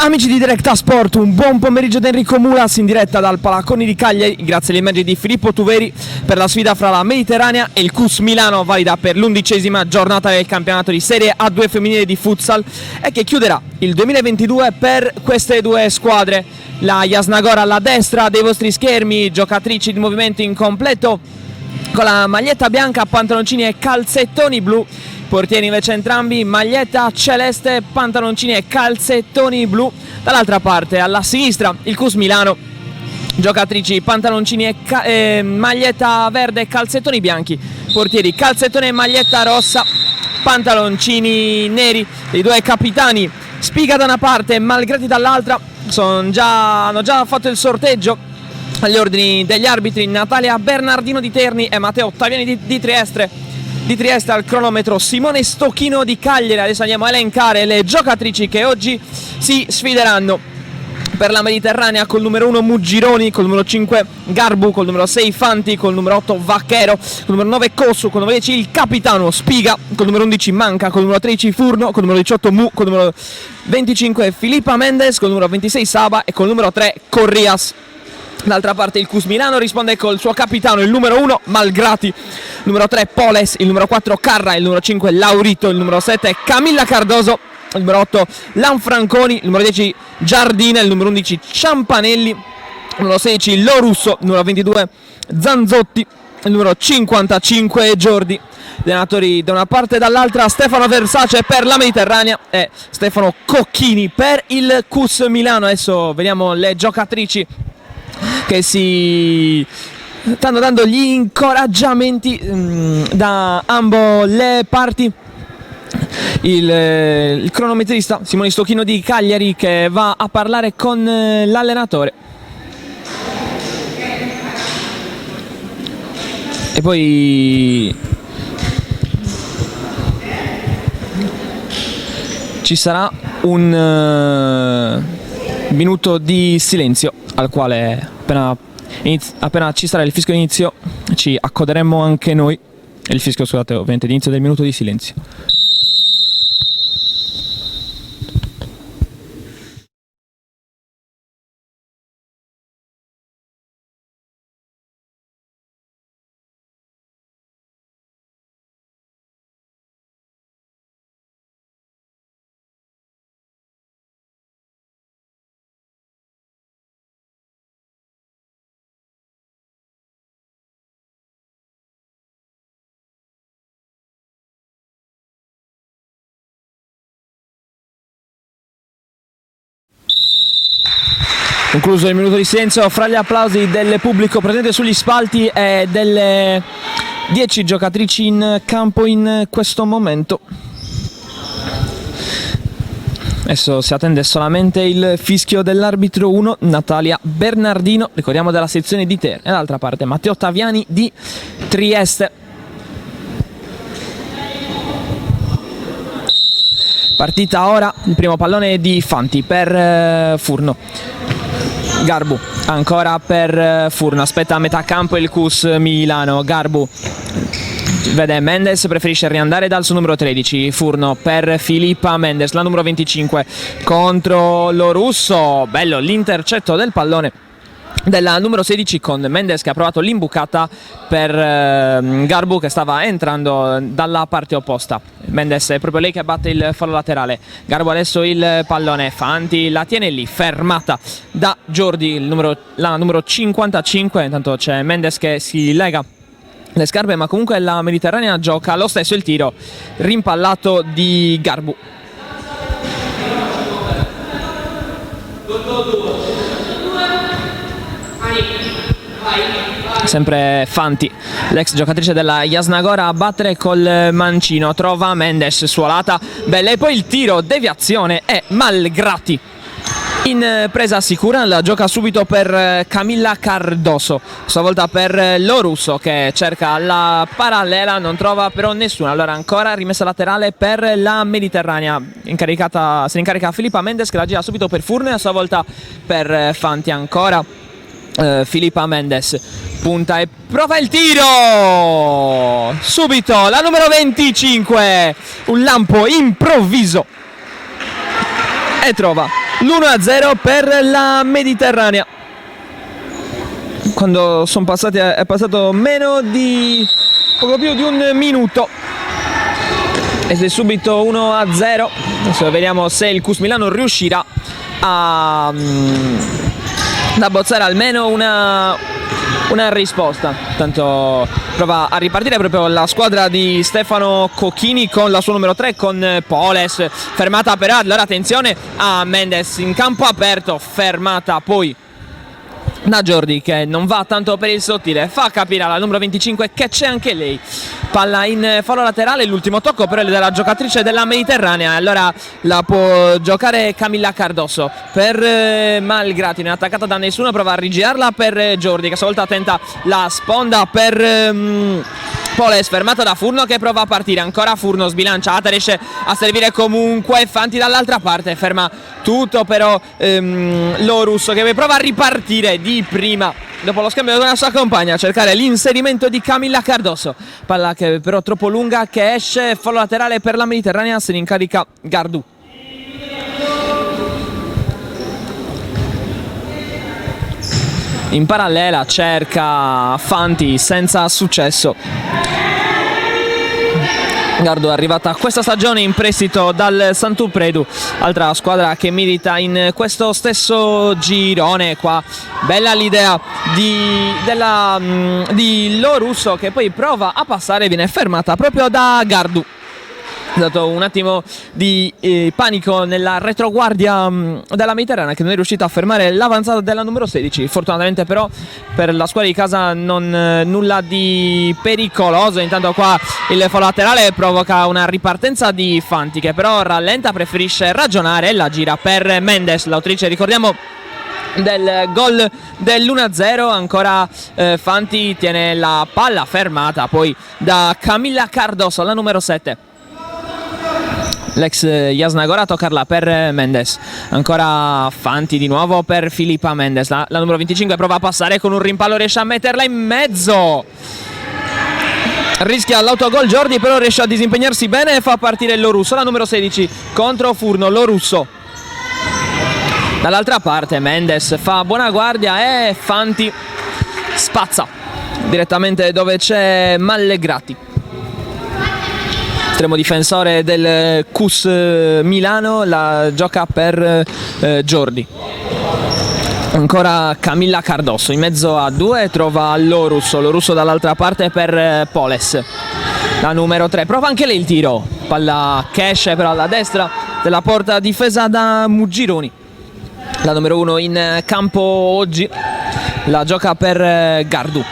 Amici di Directa Sport, un buon pomeriggio da Enrico Mulas in diretta dal Palacconi di Cagliari, grazie alle immagini di Filippo Tuveri per la sfida fra la Mediterranea e il CUS Milano, valida per l'11ª giornata del campionato di Serie A2 femminile di futsal e che chiuderà il 2022 per queste due squadre. La Jasnagora alla destra dei vostri schermi, giocatrici di movimento incompleto con la maglietta bianca, pantaloncini e calzettoni blu. Portieri invece entrambi maglietta celeste, pantaloncini e calzettoni blu. Dall'altra parte alla sinistra il CUS Milano, giocatrici pantaloncini e maglietta verde e calzettoni bianchi. Portieri calzettone e maglietta rossa, pantaloncini neri. I due capitani, Spiga da una parte e Malgrati dall'altra, hanno già fatto il sorteggio agli ordini degli arbitri Natalia Bernardino di Terni e Matteo Ottaviani di Trieste. Di Trieste al cronometro Simone Stocchino di Cagliari. Adesso andiamo a elencare le giocatrici che oggi si sfideranno. Per la Mediterranea col numero 1 Muggironi, col numero 5 Garbu, col numero 6 Fanti, col numero 8 Vacchero, col numero 9 Cossu, col numero 10 il capitano Spiga, col numero 11 Manca, col numero 13 Furno, col numero 18 Mu, col numero 25 Filippa Mendes, col numero 26 Saba e col numero 3 Corrias. D'altra parte il CUS Milano risponde col suo capitano, il numero 1 Malgrati, il numero 3 Poles, il numero 4 Carra, il numero 5 Laurito, il numero 7 Camilla Cardoso, il numero 8 Lanfranconi, il numero 10 Giardina, il numero 11 Ciampanelli, il numero 16 Lorusso, il numero 22 Zanzotti, il numero 55 Giordi. Allenatori da una parte e dall'altra Stefano Versace per la Mediterranea e Stefano Cocchini per il CUS Milano. Adesso vediamo le giocatrici che si stanno dando gli incoraggiamenti da ambo le parti. Il cronometrista Simone Stocchino di Cagliari che va a parlare con l'allenatore. E poi ci sarà un minuto di silenzio al quale appena ci sarà il fischio d'inizio ci accoderemo anche noi. Il fischio, scusate, ovviamente d'inizio del minuto di silenzio. Concluso il minuto di silenzio fra gli applausi del pubblico presente sugli spalti e delle 10 giocatrici in campo in questo momento. Adesso si attende solamente il fischio dell'arbitro 1, Natalia Bernardino, ricordiamo della sezione di Terni, e dall'altra parte Matteo Ottaviani di Trieste. Partita ora, il primo pallone di Fanti per Furno. Garbu ancora per Furno, aspetta a metà campo il CUS Milano. Garbu vede Mendes, preferisce riandare dal suo numero 13. Furno per Filippa Mendes, la numero 25 contro Lorusso. Bello l'intercetto del pallone della numero 16 con Mendes che ha provato l'imbucata per Garbu che stava entrando dalla parte opposta. Mendes è proprio lei che batte il fallo laterale. Garbu adesso il pallone, Fanti la tiene lì, fermata da Giordi, la numero 55. Intanto c'è Mendes che si lega le scarpe, ma comunque la Mediterranea gioca lo stesso il tiro rimpallato di Garbu. Sempre Fanti, l'ex giocatrice della Jasnagora, a battere col mancino, trova Mendes, suolata, bella, e poi il tiro, deviazione e Malgrati In presa sicura la gioca subito per Camilla Cardoso, stavolta per Lo Russo che cerca la parallela, non trova però nessuno. Allora ancora rimessa laterale per la Mediterranea, se ne incarica Filippa Mendes che la gira subito per Furno e a sua volta per Fanti. Ancora Filippa Mendes punta e prova il tiro subito, la numero 25, un lampo improvviso e trova l'1-0 per la Mediterranea. Quando è passato poco più di un minuto ed è subito 1-0. Adesso vediamo se il CUS Milano riuscirà a abbozzare almeno una risposta. Tanto prova a ripartire proprio la squadra di Stefano Cocchini con la sua numero 3, con Poles, fermata però, allora attenzione a Mendes in campo aperto, fermata poi da Jordi che non va tanto per il sottile, fa capire alla numero 25 che c'è anche lei. Palla in fallo laterale, l'ultimo tocco però è della giocatrice della Mediterranea, allora la può giocare Camilla Cardoso per Malgrati, non è attaccata da nessuno, prova a rigirarla per Jordi che stavolta tenta la sponda per Poles, fermata da Furno che prova a partire, ancora Furno sbilanciata, riesce a servire comunque Fanti dall'altra parte, ferma tutto però Lo Russo che prova a ripartire di prima dopo lo scambio con la sua compagna, a cercare l'inserimento di Camilla Cardoso, palla che però è troppo lunga che esce, fallo laterale per la Mediterranea, se ne incarica Gardù. In parallela cerca Fanti senza successo. Gardù è arrivata questa stagione in prestito dal Sant'Upredu, altra squadra che milita in questo stesso girone qua. Bella l'idea di Lo Russo che poi prova a passare e viene fermata proprio da Gardù. È stato un attimo di panico nella retroguardia della Mediterranea che non è riuscita a fermare l'avanzata della numero 16. Fortunatamente però per la squadra di casa nulla di pericoloso. Intanto qua il fallo laterale provoca una ripartenza di Fanti che però rallenta, preferisce ragionare e la gira per Mendes, l'autrice ricordiamo del gol dell'1-0. Ancora Fanti tiene la palla fermata poi da Camilla Cardoso, la numero 7. L'ex Jasnagora a toccarla per Mendes, ancora Fanti di nuovo per Filippa Mendes, la numero 25 prova a passare con un rimpallo, riesce a metterla in mezzo, rischia l'autogol Jordi però riesce a disimpegnarsi bene e fa partire Lo Russo, la numero 16 contro Furno. Lo Russo dall'altra parte, Mendes fa buona guardia e Fanti spazza direttamente dove c'è Mallegrati, estremo difensore del CUS Milano, la gioca per Jordi. Ancora Camilla Cardoso in mezzo a due, trova Lo Russo dall'altra parte per Poles, la numero 3 prova anche lei il tiro, palla che esce però alla destra della porta difesa da Muggironi. La numero 1 in campo oggi, la gioca per Gardù.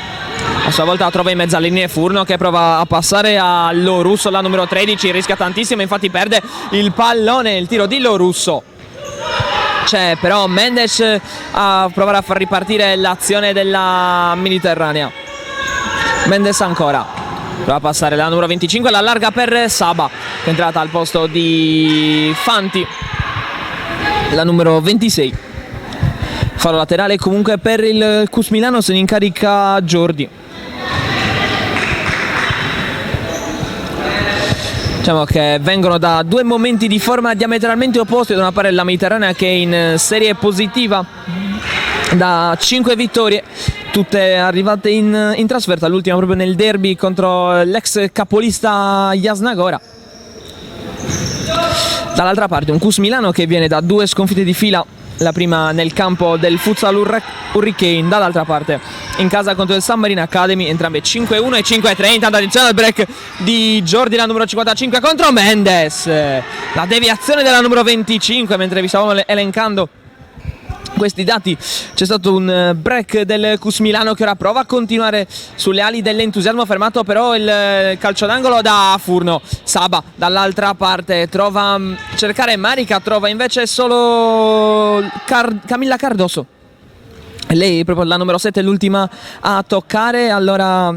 A sua volta trova in mezzo alle linee Furno che prova a passare a Lo Russo, la numero 13, rischia tantissimo, infatti perde il pallone, il tiro di Lo Russo. C'è però Mendes a provare a far ripartire l'azione della Mediterranea. Mendes ancora, prova a passare la numero 25, la allarga per Saba, che è entrata al posto di Fanti, la numero 26. Fallo laterale comunque per il CUS Milano, se ne incarica Jordi. Diciamo che vengono da due momenti di forma diametralmente opposti. Da una parte la Mediterranea che è in serie positiva da 5 vittorie, tutte arrivate in trasferta, l'ultima proprio nel derby contro l'ex capolista Jasnagora. Dall'altra parte un CUS Milano che viene da 2 sconfitte di fila, la prima nel campo del Futsal Hurricane, dall'altra parte in casa contro il San Marino Academy, entrambe 5-1 e 5-3. Intanto attenzione al break di Jordi, la numero 55 contro Mendes, la deviazione della numero 25 mentre vi stavamo elencando questi dati. C'è stato un break del CUS Milano che ora prova a continuare sulle ali dell'entusiasmo, fermato però il calcio d'angolo da Furno. Saba dall'altra parte trova a cercare Marica, trova invece solo Camilla Cardoso. Lei proprio la numero 7 è l'ultima a toccare, allora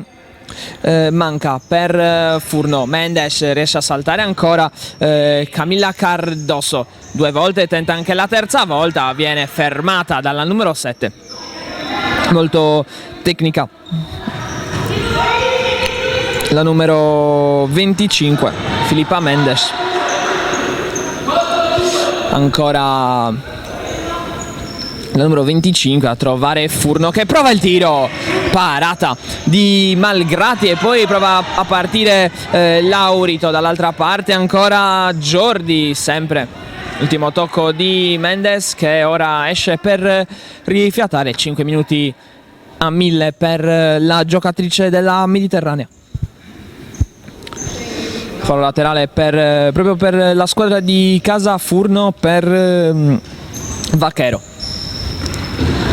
manca per Furno. Mendes riesce a saltare ancora, Camilla Cardoso 2 volte, tenta anche la terza volta, viene fermata dalla numero 7, molto tecnica, la numero 25 Filippa Mendes. Ancora la numero 25 a trovare Furno, che prova il tiro, parata di Malgrati, e poi prova a partire Laurito. Dall'altra parte ancora Jordi, sempre ultimo tocco di Mendes, che ora esce per rifiatare. 5 minuti a 1000 per la giocatrice della Mediterranea. Fallo laterale proprio per la squadra di casa Furno, per Vaquero.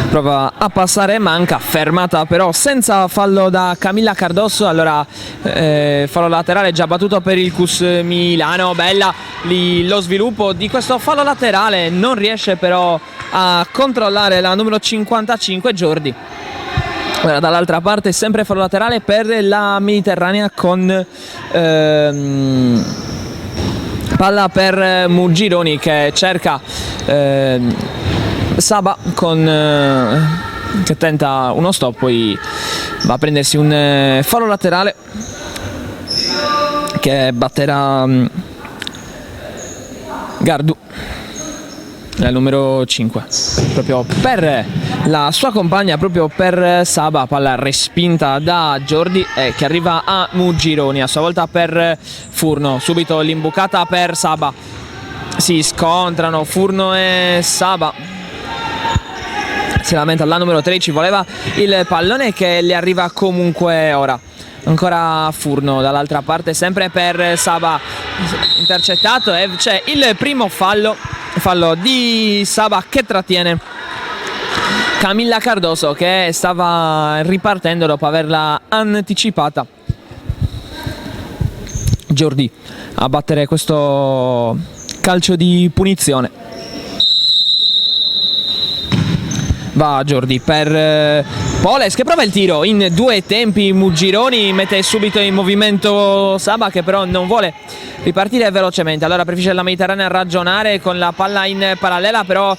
Prova a passare, manca, fermata però senza fallo da Camilla Cardoso. Allora fallo laterale già battuto per il CUS Milano. Bella lo sviluppo di questo fallo laterale, non riesce però a controllare la numero 55 Jordi. Ora dall'altra parte sempre fallo laterale per la Mediterranea, con palla per Mugironi che cerca Saba che tenta uno stop, poi va a prendersi un fallo laterale che batterà Gardu, la numero 5, proprio per la sua compagna, proprio per Saba. Palla respinta da Jordi che arriva a Mugironi, a sua volta per Furno. Subito l'imbucata per Saba, si scontrano Furno e Saba. Si lamenta la numero 13, voleva il pallone che le arriva comunque ora. Ancora Furno dall'altra parte, sempre per Saba, intercettato, e c'è il primo fallo di Saba che trattiene Camilla Cardoso, che stava ripartendo dopo averla anticipata. Jordi a battere questo calcio di punizione. Va Jordi per Poles, che prova il tiro in 2 tempi. Mugironi mette subito in movimento Saba, che però non vuole ripartire velocemente. Allora preferisce la Mediterranea ragionare con la palla in parallela, però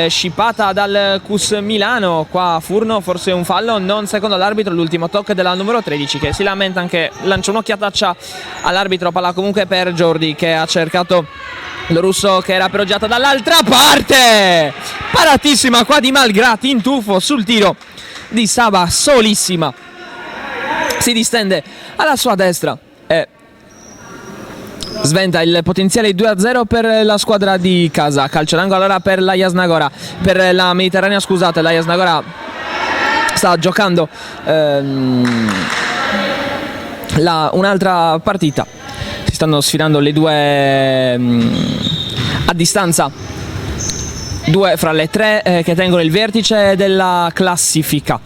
scippata dal CUS Milano. Qua Furno, forse un fallo, non secondo l'arbitro. L'ultimo tocco della numero 13, che si lamenta, anche lancia un'occhiataccia all'arbitro. Palla comunque per Jordi, che ha cercato lo russo, che era appoggiato dall'altra parte. Paratissima qua di Malgrati in tuffo sul tiro di Saba, solissima, si distende alla sua destra e sventa il potenziale 2-0 per la squadra di casa. Calcio d'angolo allora per la Jasnagora, per la Mediterranea, scusate. La Jasnagora sta giocando un'altra partita. Si stanno sfidando le due a distanza, 2 fra le 3 che tengono il vertice della classifica.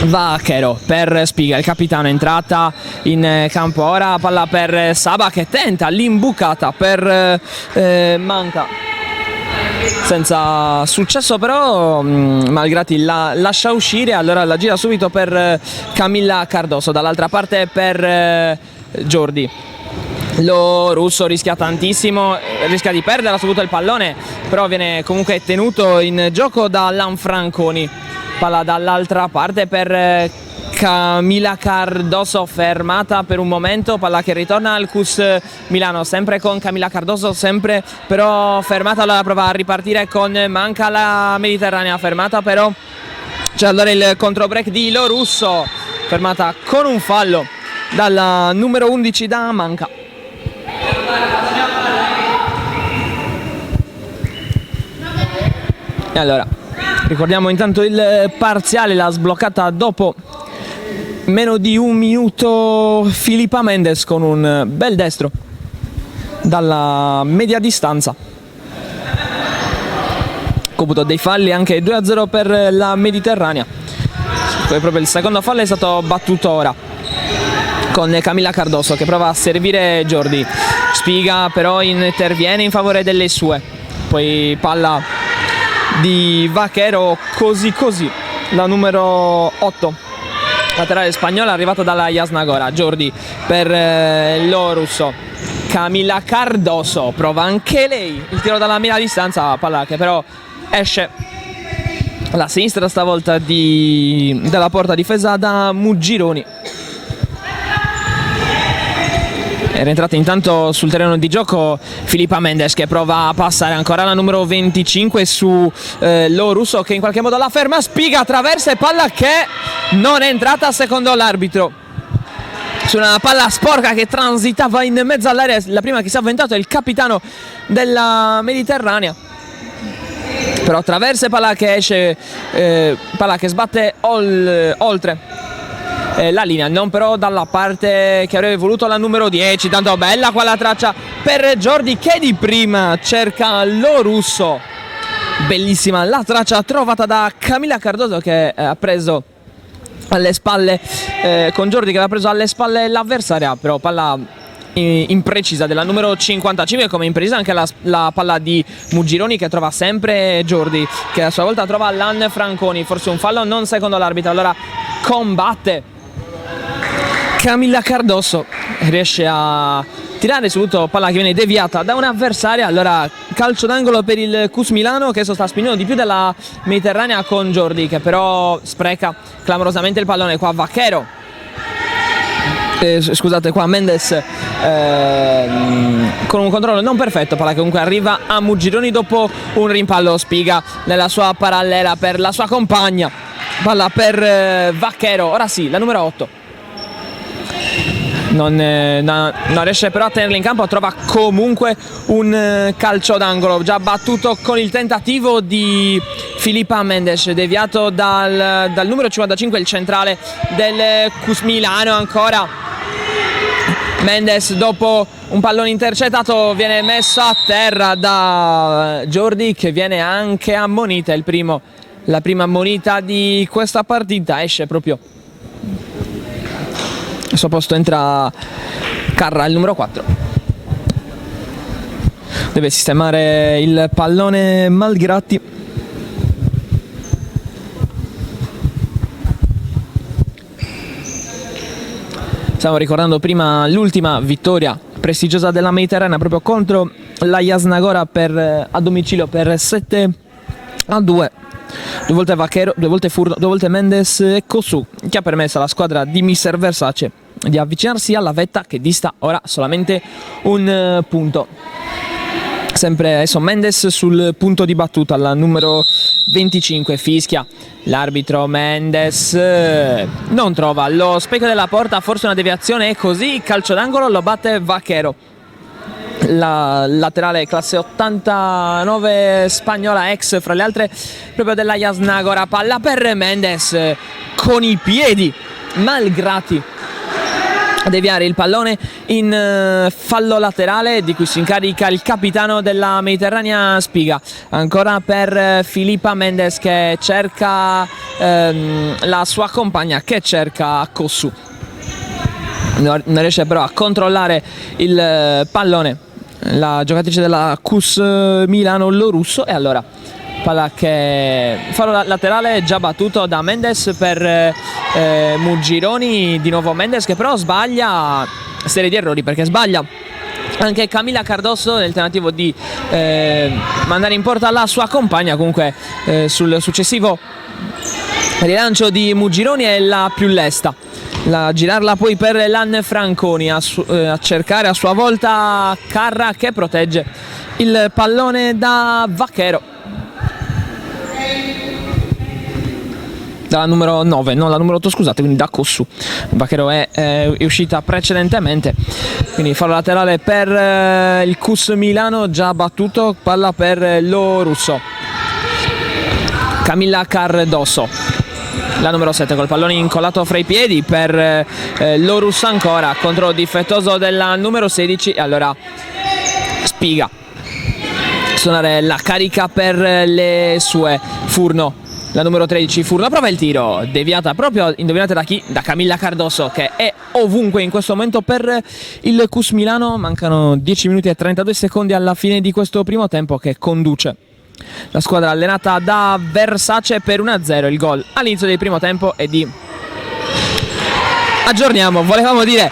Vaquero per Spiga, il capitano, entrata in campo ora. Palla per Saba, che tenta l'imbucata per manca, senza successo però. Malgrati la lascia uscire, allora la gira subito per Camilla Cardoso. Dall'altra parte per Jordi. Lo russo rischia tantissimo, rischia di perdere subito il pallone, però viene comunque tenuto in gioco da Lanfranconi. Palla dall'altra parte per Camilla Cardoso, fermata per un momento. Palla che ritorna al CUS Milano, sempre con Camilla Cardoso, sempre però fermata. Allora prova a ripartire con manca la Mediterranea, fermata però. C'è allora il controbreak di Lo Russo, fermata con un fallo dalla numero 11 da manca. E allora ricordiamo intanto il parziale, la sbloccata dopo meno di un minuto Filippa Mendes con un bel destro dalla media distanza. computo dei falli, anche 2-0 per la Mediterranea. Poi proprio il secondo fallo è stato battuto ora con Camilla Cardoso che prova a servire Jordi. Spiga però interviene in favore delle sue. Poi palla di Vaquero, così la numero 8, laterale spagnola arrivata dalla Jasnagora. Jordi per lo russo. Camilla Cardoso prova anche lei il tiro dalla mira distanza, palla che però esce alla sinistra stavolta dalla porta difesa da Muggironi. È rientrata intanto sul terreno di gioco Filippa Mendes che prova a passare ancora la numero 25 su lo russo che in qualche modo la ferma. Spiga, attraversa e palla che non è entrata secondo l'arbitro. Su una palla sporca che transitava in mezzo all'area, la prima che si è avventato è il capitano della Mediterranea. Però attraversa e palla che esce, palla che sbatte oltre la linea, non però dalla parte che avrebbe voluto la numero 10. Tanto bella qua la traccia per Jordi che di prima cerca lo russo. Bellissima la traccia trovata da Camilla Cardoso che ha preso alle spalle con Jordi che aveva preso alle spalle l'avversaria, però palla imprecisa della numero 55, come imprecisa anche la palla di Muggironi che trova sempre Jordi che a sua volta trova Lan Franconi. Forse un fallo non secondo l'arbitro, allora combatte Camilla Cardoso, riesce a tirare subito, palla che viene deviata da un'avversaria. Allora calcio d'angolo per il CUS Milano che sta spingendo di più della Mediterranea con Jordi che però spreca clamorosamente il pallone. Qua Vaquero, scusate, qua Mendes con un controllo non perfetto, palla che comunque arriva a Muggironi dopo un rimpallo. Spiga nella sua parallela per la sua compagna, palla per Vaquero, ora sì, la numero 8. Non riesce però a tenerla in campo, trova comunque un calcio d'angolo già battuto con il tentativo di Filippa Mendes, deviato dal numero 55, il centrale del CUS Milano. Ancora Mendes dopo un pallone intercettato viene messo a terra da Jordi che viene anche ammonita, la prima ammonita di questa partita. Esce proprio al suo posto, entra Carra, il numero 4. Deve sistemare il pallone Malgratti. Stavo ricordando prima l'ultima vittoria prestigiosa della Mediterranea proprio contro la Jasnagora a domicilio per 7-2. Due volte Vaquero, due volte Furno, due volte Mendes e Cosu, che ha permesso alla squadra di Mister Versace di avvicinarsi alla vetta che dista ora solamente un punto. Sempre adesso Mendes sul punto di battuta alla numero 25, fischia l'arbitro. Mendes non trova lo specchio della porta, forse una deviazione e così calcio d'angolo lo batte Vaquero. La laterale classe 89 spagnola, ex fra le altre proprio della Jasnagora. Palla per Mendes con i piedi Malgratti a deviare il pallone in fallo laterale di cui si incarica il capitano della Mediterranea Spiga. Ancora per Filippa Mendes che cerca la sua compagna, che cerca Cosu. Non riesce però a controllare il pallone la giocatrice della CUS Milano, lo russo, e allora palla che fallo laterale già battuto da Mendes per Muggironi. Di nuovo Mendes che però sbaglia, serie di errori perché sbaglia anche Camilla Cardoso nel tentativo di mandare in porta la sua compagna. Comunque sul successivo rilancio di Muggironi è la più lesta, girarla poi per Lan Franconi a cercare a sua volta Carra che protegge il pallone da Vaquero, dalla numero 9, non la numero 8 scusate, quindi da Cosu. Vaquero è uscita precedentemente, quindi fallo laterale per il CUS Milano già battuto. Palla per lo russo, Camilla Cardoso, la numero 7 col pallone incollato fra i piedi per lo russo. Ancora controllo difettoso della numero 16 e allora Spiga suonare la carica per le sue. Furno, la numero 13, Furno prova il tiro, deviata proprio, indovinate da chi? Da Camilla Cardoso, che è ovunque in questo momento per il CUS Milano. Mancano 10 minuti e 32 secondi alla fine di questo primo tempo, che conduce la squadra allenata da Versace per 1-0. Il gol all'inizio del primo tempo è di... Aggiorniamo, volevamo dire...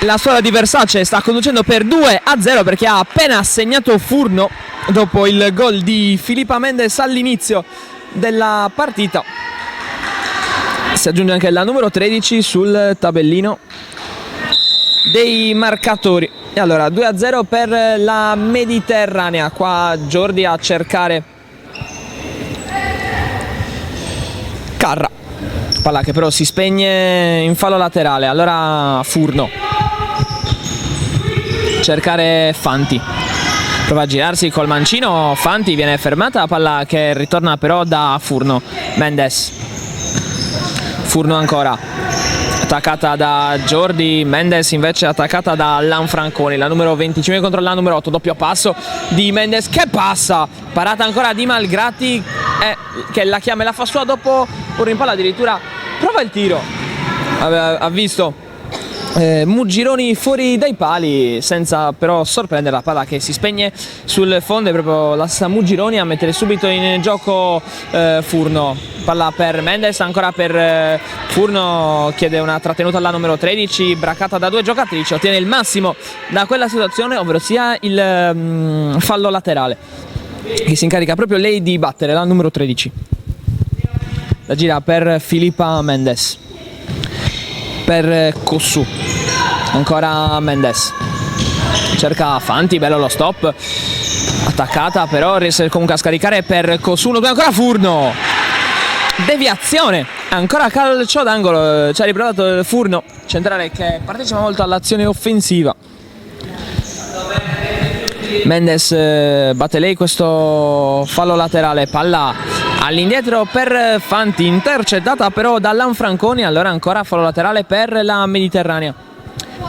La squadra di Versace sta conducendo per 2-0 perché ha appena segnato Furno dopo il gol di Filippa Mendes all'inizio della partita. Si aggiunge anche la numero 13 sul tabellino dei marcatori. E allora 2-0 per la Mediterranea. Qua Jordi a cercare Carra, palla che però si spegne in fallo laterale. Allora Furno, cercare Fanti, prova a girarsi col mancino, Fanti viene fermata, palla che ritorna però da Furno. Mendes, Furno ancora, attaccata da Jordi, Mendes invece attaccata da Lanfranconi, la numero 25 contro la numero 8, doppio passo di Mendes che passa, parata ancora di Malgratti che la chiama e la fa sua dopo un rimpallo, addirittura prova il tiro, ha visto Muggironi fuori dai pali senza però sorprendere, la palla che si spegne sul fondo, è proprio la stessa Muggironi a mettere subito in gioco Furno. Palla per Mendes, ancora per Furno, chiede una trattenuta alla numero 13, braccata da due giocatrici, ottiene il massimo da quella situazione, ovvero sia il fallo laterale, che si incarica proprio lei di battere, la numero 13. La gira per Filippa Mendes, per Cossu, ancora Mendes, cerca Fanti, bello lo stop, attaccata però riesce comunque a scaricare per Cossu, ancora Furno, deviazione, ancora calcio d'angolo, ci ha riprovato Furno, centrale che partecipa molto all'azione offensiva. Mendes batte lei questo fallo laterale, palla all'indietro per Fanti, intercettata però da Lanfranconi, allora ancora fallo laterale per la Mediterranea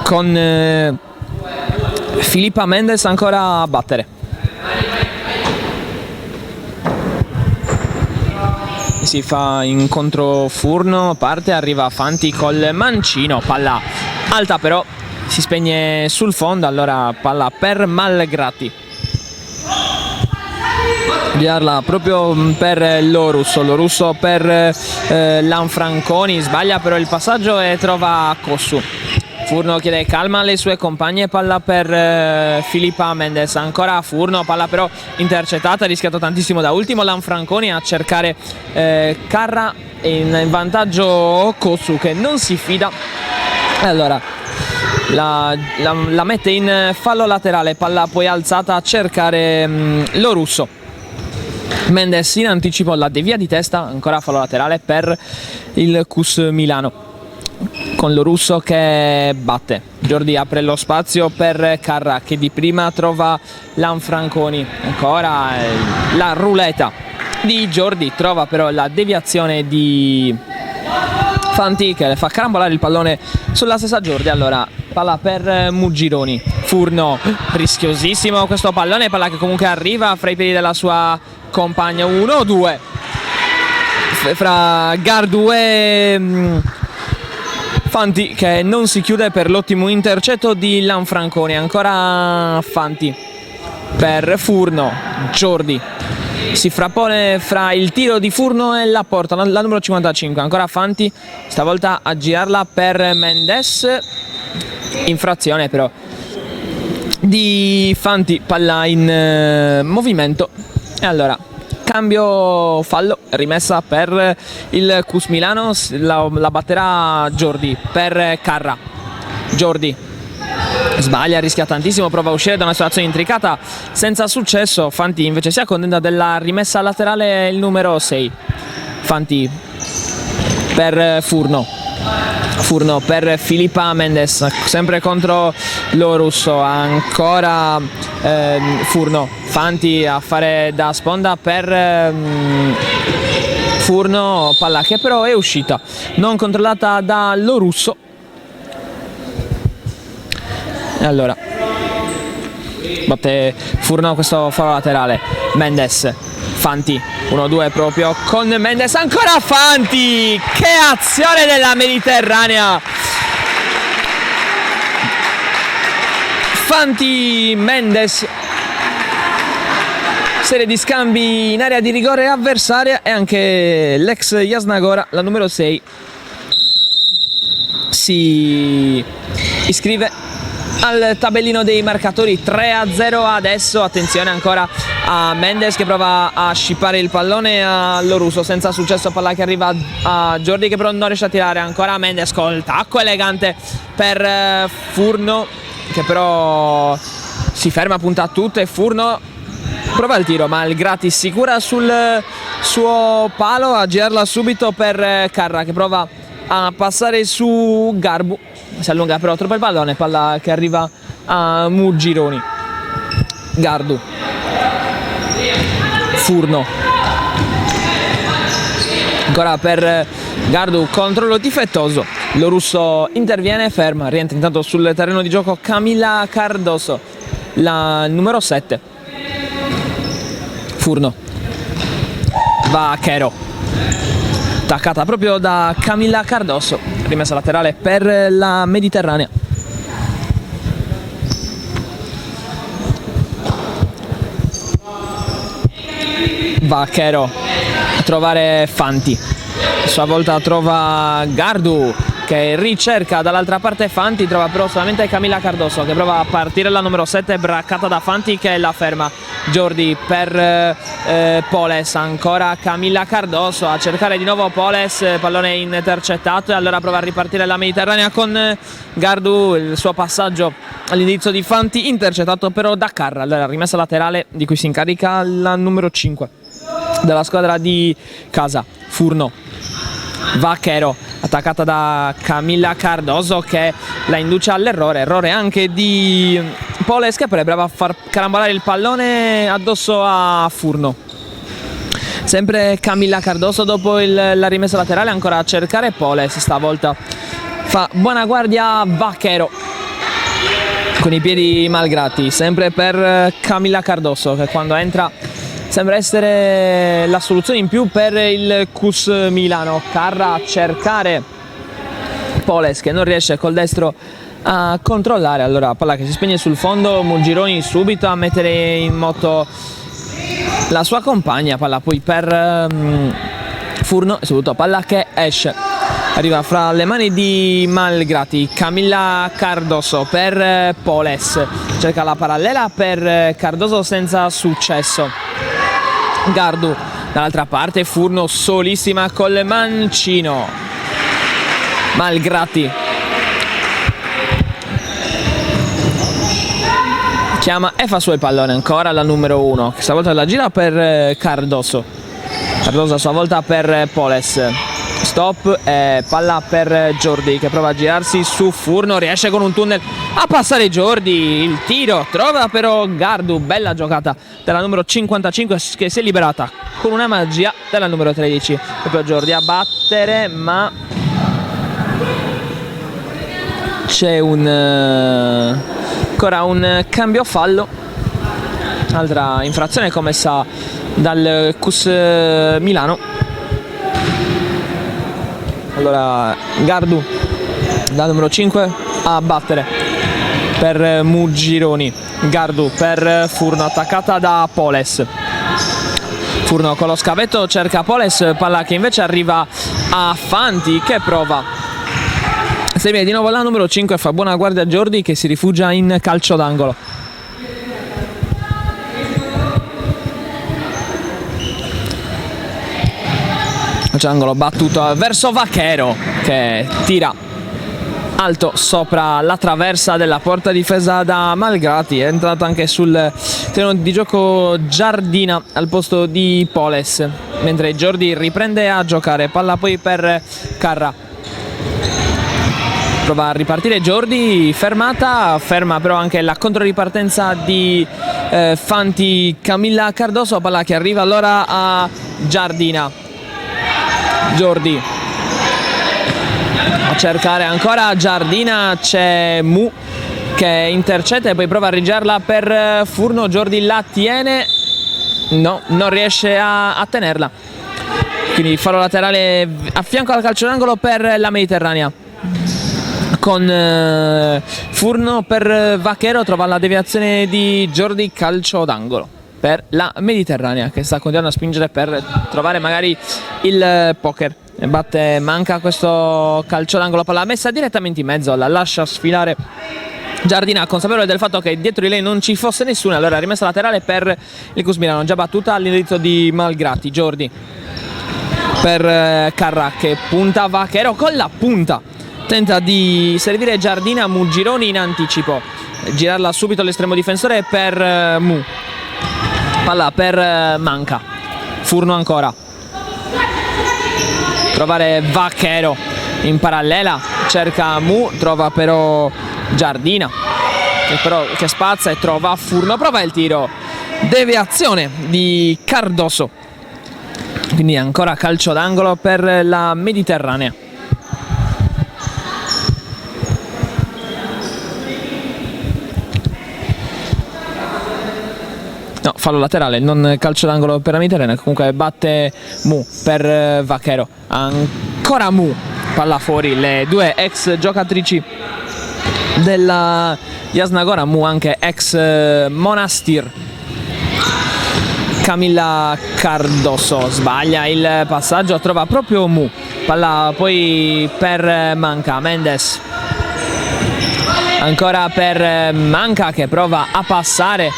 con Filippa Mendes ancora a battere. Si fa incontro Furno, parte, arriva Fanti col mancino, palla alta però si spegne sul fondo, allora palla per Malgratti, girarla proprio per Lorusso per Lanfranconi, sbaglia però il passaggio e trova Cossu. Furno chiede calma alle sue compagne, palla per Filippa Mendes, ancora Furno, palla però intercettata, ha rischiato tantissimo da ultimo Lanfranconi a cercare Carra, in vantaggio Cossu che non si fida, allora la mette in fallo laterale, palla poi alzata a cercare Lorusso. Mendes in anticipo la devia di testa, ancora fallo laterale per il CUS Milano con Lorusso che batte. Jordi apre lo spazio per Carra che di prima trova Lanfranconi, ancora la ruleta di Jordi, trova però la deviazione di Fanti che fa carambolare il pallone sulla stessa Jordi, allora palla per Muggironi. Furno, rischiosissimo questo pallone, palla che comunque arriva fra i piedi della sua compagna, 1-2 fra Gardu e Fanti che non si chiude per l'ottimo intercetto di Lanfranconi, ancora Fanti per Furno, Jordi si frappone fra il tiro di Furno e la porta, la numero 55, ancora Fanti, stavolta a girarla per Mendes, infrazione però di Fanti, palla in movimento e allora cambio, fallo, rimessa per il CUS Milano, la batterà Jordi per Carra. Jordi sbaglia, rischia tantissimo, prova a uscire da una situazione intricata senza successo. Fanti invece si accontenta della rimessa laterale, il numero 6. Fanti per Furno per Filippa Mendes, sempre contro Lorusso, ancora Furno, Fanti a fare da sponda per Furno, palla che però è uscita, non controllata da Lorusso. E allora batte Furno questo fallo laterale. Mendes, Fanti, 1-2 proprio con Mendes, ancora Fanti, che azione della Mediterranea. Fanti, Mendes, serie di scambi in area di rigore avversaria, e anche l'ex Jasnagora, la numero 6, si iscrive al tabellino dei marcatori. 3-0 adesso. Attenzione ancora a Mendes che prova a scippare il pallone a Lorusso, senza successo. Palla che arriva a Jordi che però non riesce a tirare. Ancora Mendes col tacco elegante per Furno, che però si ferma, punta a tutto, e Furno prova il tiro, ma il gratis sicura sul suo palo, a girarla subito per Carra che prova a passare su Garbu. Si allunga però troppo il pallone, palla che arriva a Mugironi. Gardu, Furno, ancora per Gardu, controllo difettoso. Lorusso interviene, ferma, rientra intanto sul terreno di gioco Camilla Cardoso, la numero 7. Furno, Vaquero, attaccata proprio da Camilla Cardoso, rimessa laterale per la Mediterranea. Vaquero a trovare Fanti, a sua volta trova Gardu che ricerca dall'altra parte Fanti, trova però solamente Camilla Cardoso che prova a partire, la numero 7 braccata da Fanti che la ferma. Jordi per Poles, ancora Camilla Cardoso a cercare di nuovo Poles, pallone intercettato, e allora prova a ripartire la Mediterranea con Gardu, il suo passaggio all'indirizzo di Fanti intercettato però da Carra. Allora rimessa laterale di cui si incarica la numero 5 della squadra di casa. Furno, Vaquero, attaccata da Camilla Cardoso che la induce all'errore, errore anche di Poles che poi prova a far carambolare il pallone addosso a Furno. Sempre Camilla Cardoso dopo la rimessa laterale, ancora a cercare Poles, stavolta fa buona guardia Vaquero con i piedi malgrati, sempre per Camilla Cardoso che quando entra sembra essere la soluzione in più per il CUS Milano. Carra a cercare Poles che non riesce col destro a controllare, allora palla che si spegne sul fondo, Mugironi subito a mettere in moto la sua compagna, palla poi per Furno e soprattutto palla che esce, arriva fra le mani di Malgrati. Camilla Cardoso per Poles, cerca la parallela per Cardoso senza successo. Gardu dall'altra parte, Furno solissima col mancino. Malgrati chiama e fa su il pallone, ancora la numero 1 che stavolta la gira per Cardoso. Cardoso a sua volta per Poles, stop e palla per Jordi che prova a girarsi su Furno, riesce con un tunnel a passare Jordi, il tiro trova però Gardu, bella giocata della numero 55 che si è liberata con una magia della numero 13, proprio Jordi a battere, ma c'è ancora un cambio fallo, altra infrazione commessa dal CUS Milano. Allora Gardu da numero 5 a battere per Mugironi. Gardu per Furno, attaccata da Poles. Furno con lo scavetto cerca Poles, palla che invece arriva a Fanti che prova. Se vede di nuovo la numero 5, fa buona guardia a Jordi che si rifugia in calcio d'angolo. Calcio battuto verso Vaquero che tira alto sopra la traversa della porta difesa da Malgrati. È entrato anche sul terreno di gioco Giardina al posto di Poles, mentre Jordi riprende a giocare, palla poi per Carra, prova a ripartire Jordi, fermata, ferma però anche la controripartenza di Fanti. Camilla Cardoso, palla che arriva allora a Giardina. Jordi a cercare ancora Giardina, c'è Mu che intercetta e poi prova a rigirarla per Furno. Jordi la tiene, no, non riesce a tenerla, quindi fallo laterale a fianco al calcio d'angolo per la Mediterranea, con Furno per Vaquero. Trova la deviazione di Jordi, calcio d'angolo per la Mediterranea, che sta continuando a spingere per trovare magari il poker. Batte, manca questo calcio d'angolo, palla messa direttamente in mezzo, la lascia sfilare Giardina, consapevole del fatto che dietro di lei non ci fosse nessuno, allora rimessa laterale per il Cus Milano, già battuta all'indirizzo di Malgrati. Jordi per Carra che punta Vaquero con la punta, tenta di servire Giardina, Gironi in anticipo, girarla subito all'estremo difensore per Mu, palla per Manca. Furno ancora, trovare Vaquero in parallela, cerca Mu, trova però Giardina che spazza e trova Furno, prova il tiro, deviazione di Cardoso, quindi ancora calcio d'angolo per la Mediterranea. No, fallo laterale, non calcio d'angolo per la Mediterranea. Comunque batte Mu per Vaquero, ancora Mu, palla fuori. Le due ex giocatrici della Jasnagora, Mu anche ex Monastir. Camilla Cardoso sbaglia il passaggio, trova proprio Mu, palla poi per Manca. Mendes ancora per Manca che prova a passare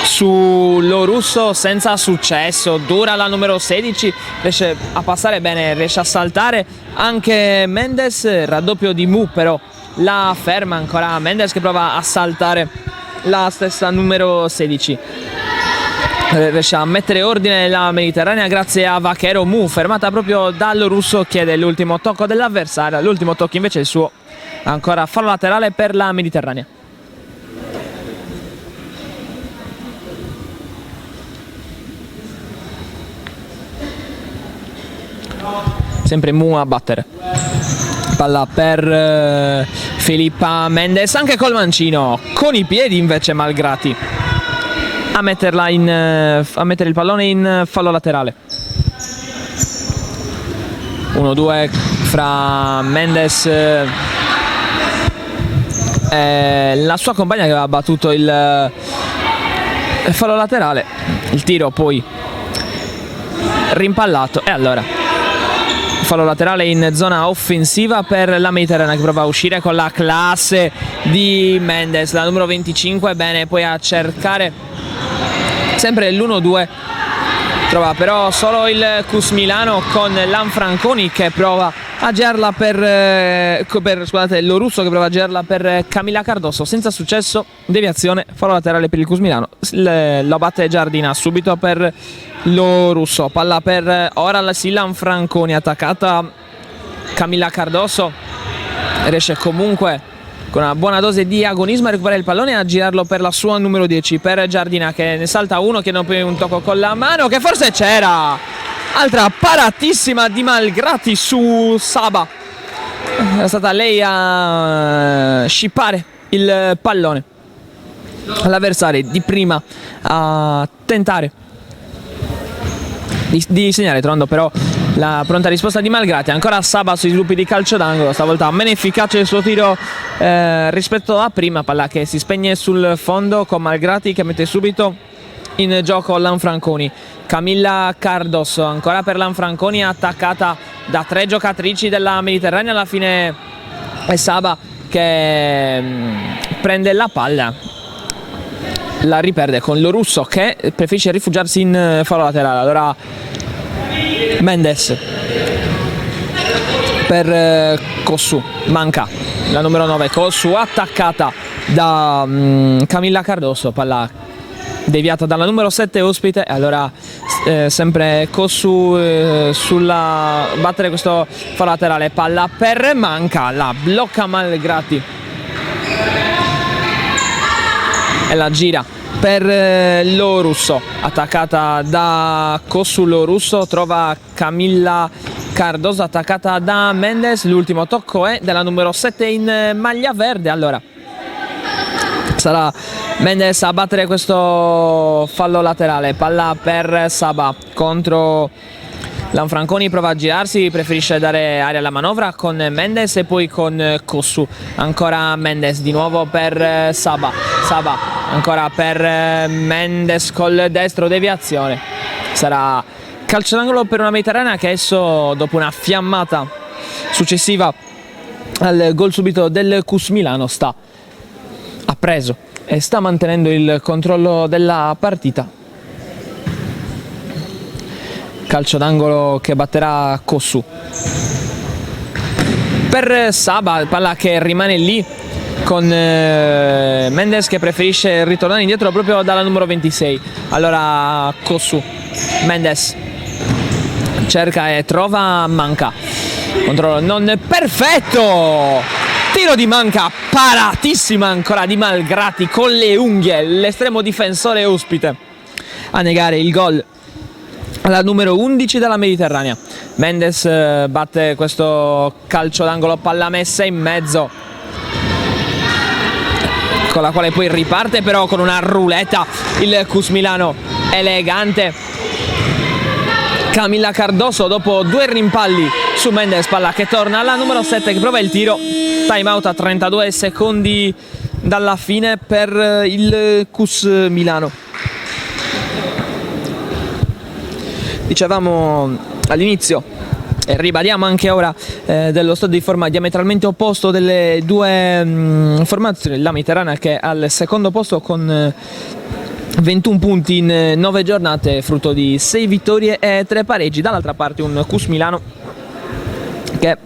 su Lorusso senza successo, dura la numero 16, riesce a passare bene, riesce a saltare anche Mendes, raddoppio di Mu però la ferma. Ancora Mendes che prova a saltare la stessa numero 16, riesce a mettere ordine nella Mediterranea grazie a Vaquero. Mu fermata proprio da Lorusso, chiede l'ultimo tocco dell'avversario, l'ultimo tocco invece è il suo. Ancora fallo laterale per la Mediterranea. Sempre Mu a battere, palla per Filippa Mendes, anche col mancino, con i piedi invece Malgrati a mettere il pallone in fallo laterale. 1-2 fra Mendes e la sua compagna che aveva battuto il fallo laterale. Il tiro poi rimpallato e allora fallo laterale in zona offensiva per la Mediterranea, che prova a uscire con la classe di Mendes, la numero 25, bene poi a cercare sempre l'1-2, trova però solo il Cus Milano con Lanfranconi che prova a girarla scusate, Lorusso che prova a girarla per Camilla Cardoso, senza successo, deviazione, fallo laterale per il Cus Milano. Lo batte Giardina subito per Lorusso, palla per ora la Lanfranconi, attaccata Camilla Cardoso, riesce comunque con una buona dose di agonismo a recuperare il pallone e a girarlo per la sua numero 10 per Giardina, che ne salta uno, che non poi un tocco con la mano che forse c'era, altra paratissima di Malgrati su Saba, è stata lei a scippare il pallone all'avversario, di prima a tentare di segnare, trovando però la pronta risposta di Malgrati. Ancora Saba sui sviluppi di calcio d'angolo, stavolta meno efficace il suo tiro rispetto a prima, palla che si spegne sul fondo con Malgrati che mette subito in gioco Lanfranconi. Camilla Cardoso ancora per Lanfranconi, attaccata da tre giocatrici della Mediterranea, alla fine è Saba che prende la palla, la riperde con Lorusso che preferisce rifugiarsi in fallo laterale. Allora Mendes per Cossu, manca la numero 9, Cossu attaccata da Camilla Cardoso, palla deviata dalla numero 7 ospite. Allora sempre Cossu sulla battere questo fallo laterale, palla per Manca, la blocca Malgrati e la gira per Lorusso, attaccata da Cossu. Lorusso trova Camilla Cardoso, attaccata da Mendes, l'ultimo tocco è della numero 7 in maglia verde. Allora Sarà Mendes a battere questo fallo laterale. Palla per Saba contro Lanfranconi, prova a girarsi, preferisce dare aria alla manovra con Mendes e poi con Kossu. Ancora Mendes, di nuovo per Saba. Saba ancora per Mendes col destro, deviazione. Sarà calcio d'angolo per una Mediterranea che adesso, dopo una fiammata successiva al gol subito del CUS Milano, ha preso e sta mantenendo il controllo della partita. Calcio d'angolo che batterà Kossu. Per Saba, palla che rimane lì con Mendes che preferisce ritornare indietro proprio dalla numero 26. Allora Kossu, Mendes cerca e trova Manca. Controllo non perfetto. Tiro di Manca, paratissima ancora di Malgrati con le unghie, l'estremo difensore ospite a negare il gol alla numero 11 della Mediterranea. Mendes batte questo calcio d'angolo, palla messa in mezzo, con la quale poi riparte però con una ruleta il CUS Milano, elegante. Camilla Cardoso dopo 2 rimpalli su Mendes, palla che torna alla numero 7 che prova il tiro. Time out a 32 secondi dalla fine per il CUS Milano. Dicevamo all'inizio e ribadiamo anche ora dello stato di forma diametralmente opposto delle due formazioni. La Mediterranea che è al secondo posto con 21 punti in 9 giornate, frutto di 6 vittorie e 3 pareggi. Dall'altra parte un CUS Milano che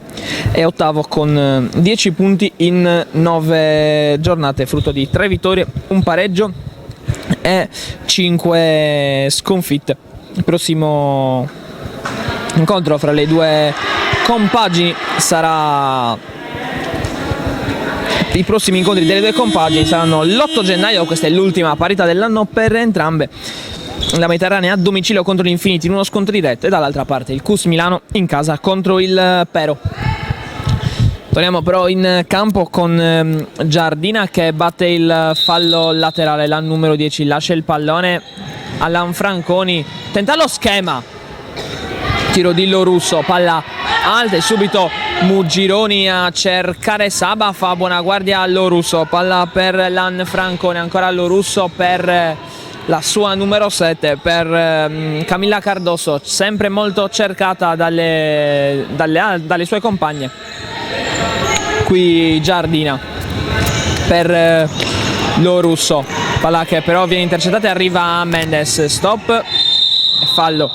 è ottavo con 10 punti in 9 giornate, frutto di 3 vittorie, un pareggio e 5 sconfitte. Il prossimo incontro fra le due compagini sarà... I prossimi incontri delle due compagini saranno l'8 gennaio, questa è l'ultima parità dell'anno per entrambe. La Mediterranea a domicilio contro l'Infinity in uno scontro diretto e dall'altra parte il CUS Milano in casa contro il Pero. Torniamo però in campo con Giardina che batte il fallo laterale, la numero 10 lascia il pallone a Lanfranconi, tenta lo schema, tiro di Lorusso, palla alta e subito Muggironi a cercare Saba, fa buona guardia a Lorusso, palla per Lanfranconi, ancora Lorusso per la sua numero 7, per Camilla Cardoso, sempre molto cercata dalle sue compagne. Qui Giardina per Lorusso, palla che però viene intercettata e arriva a Mendes, stop e fallo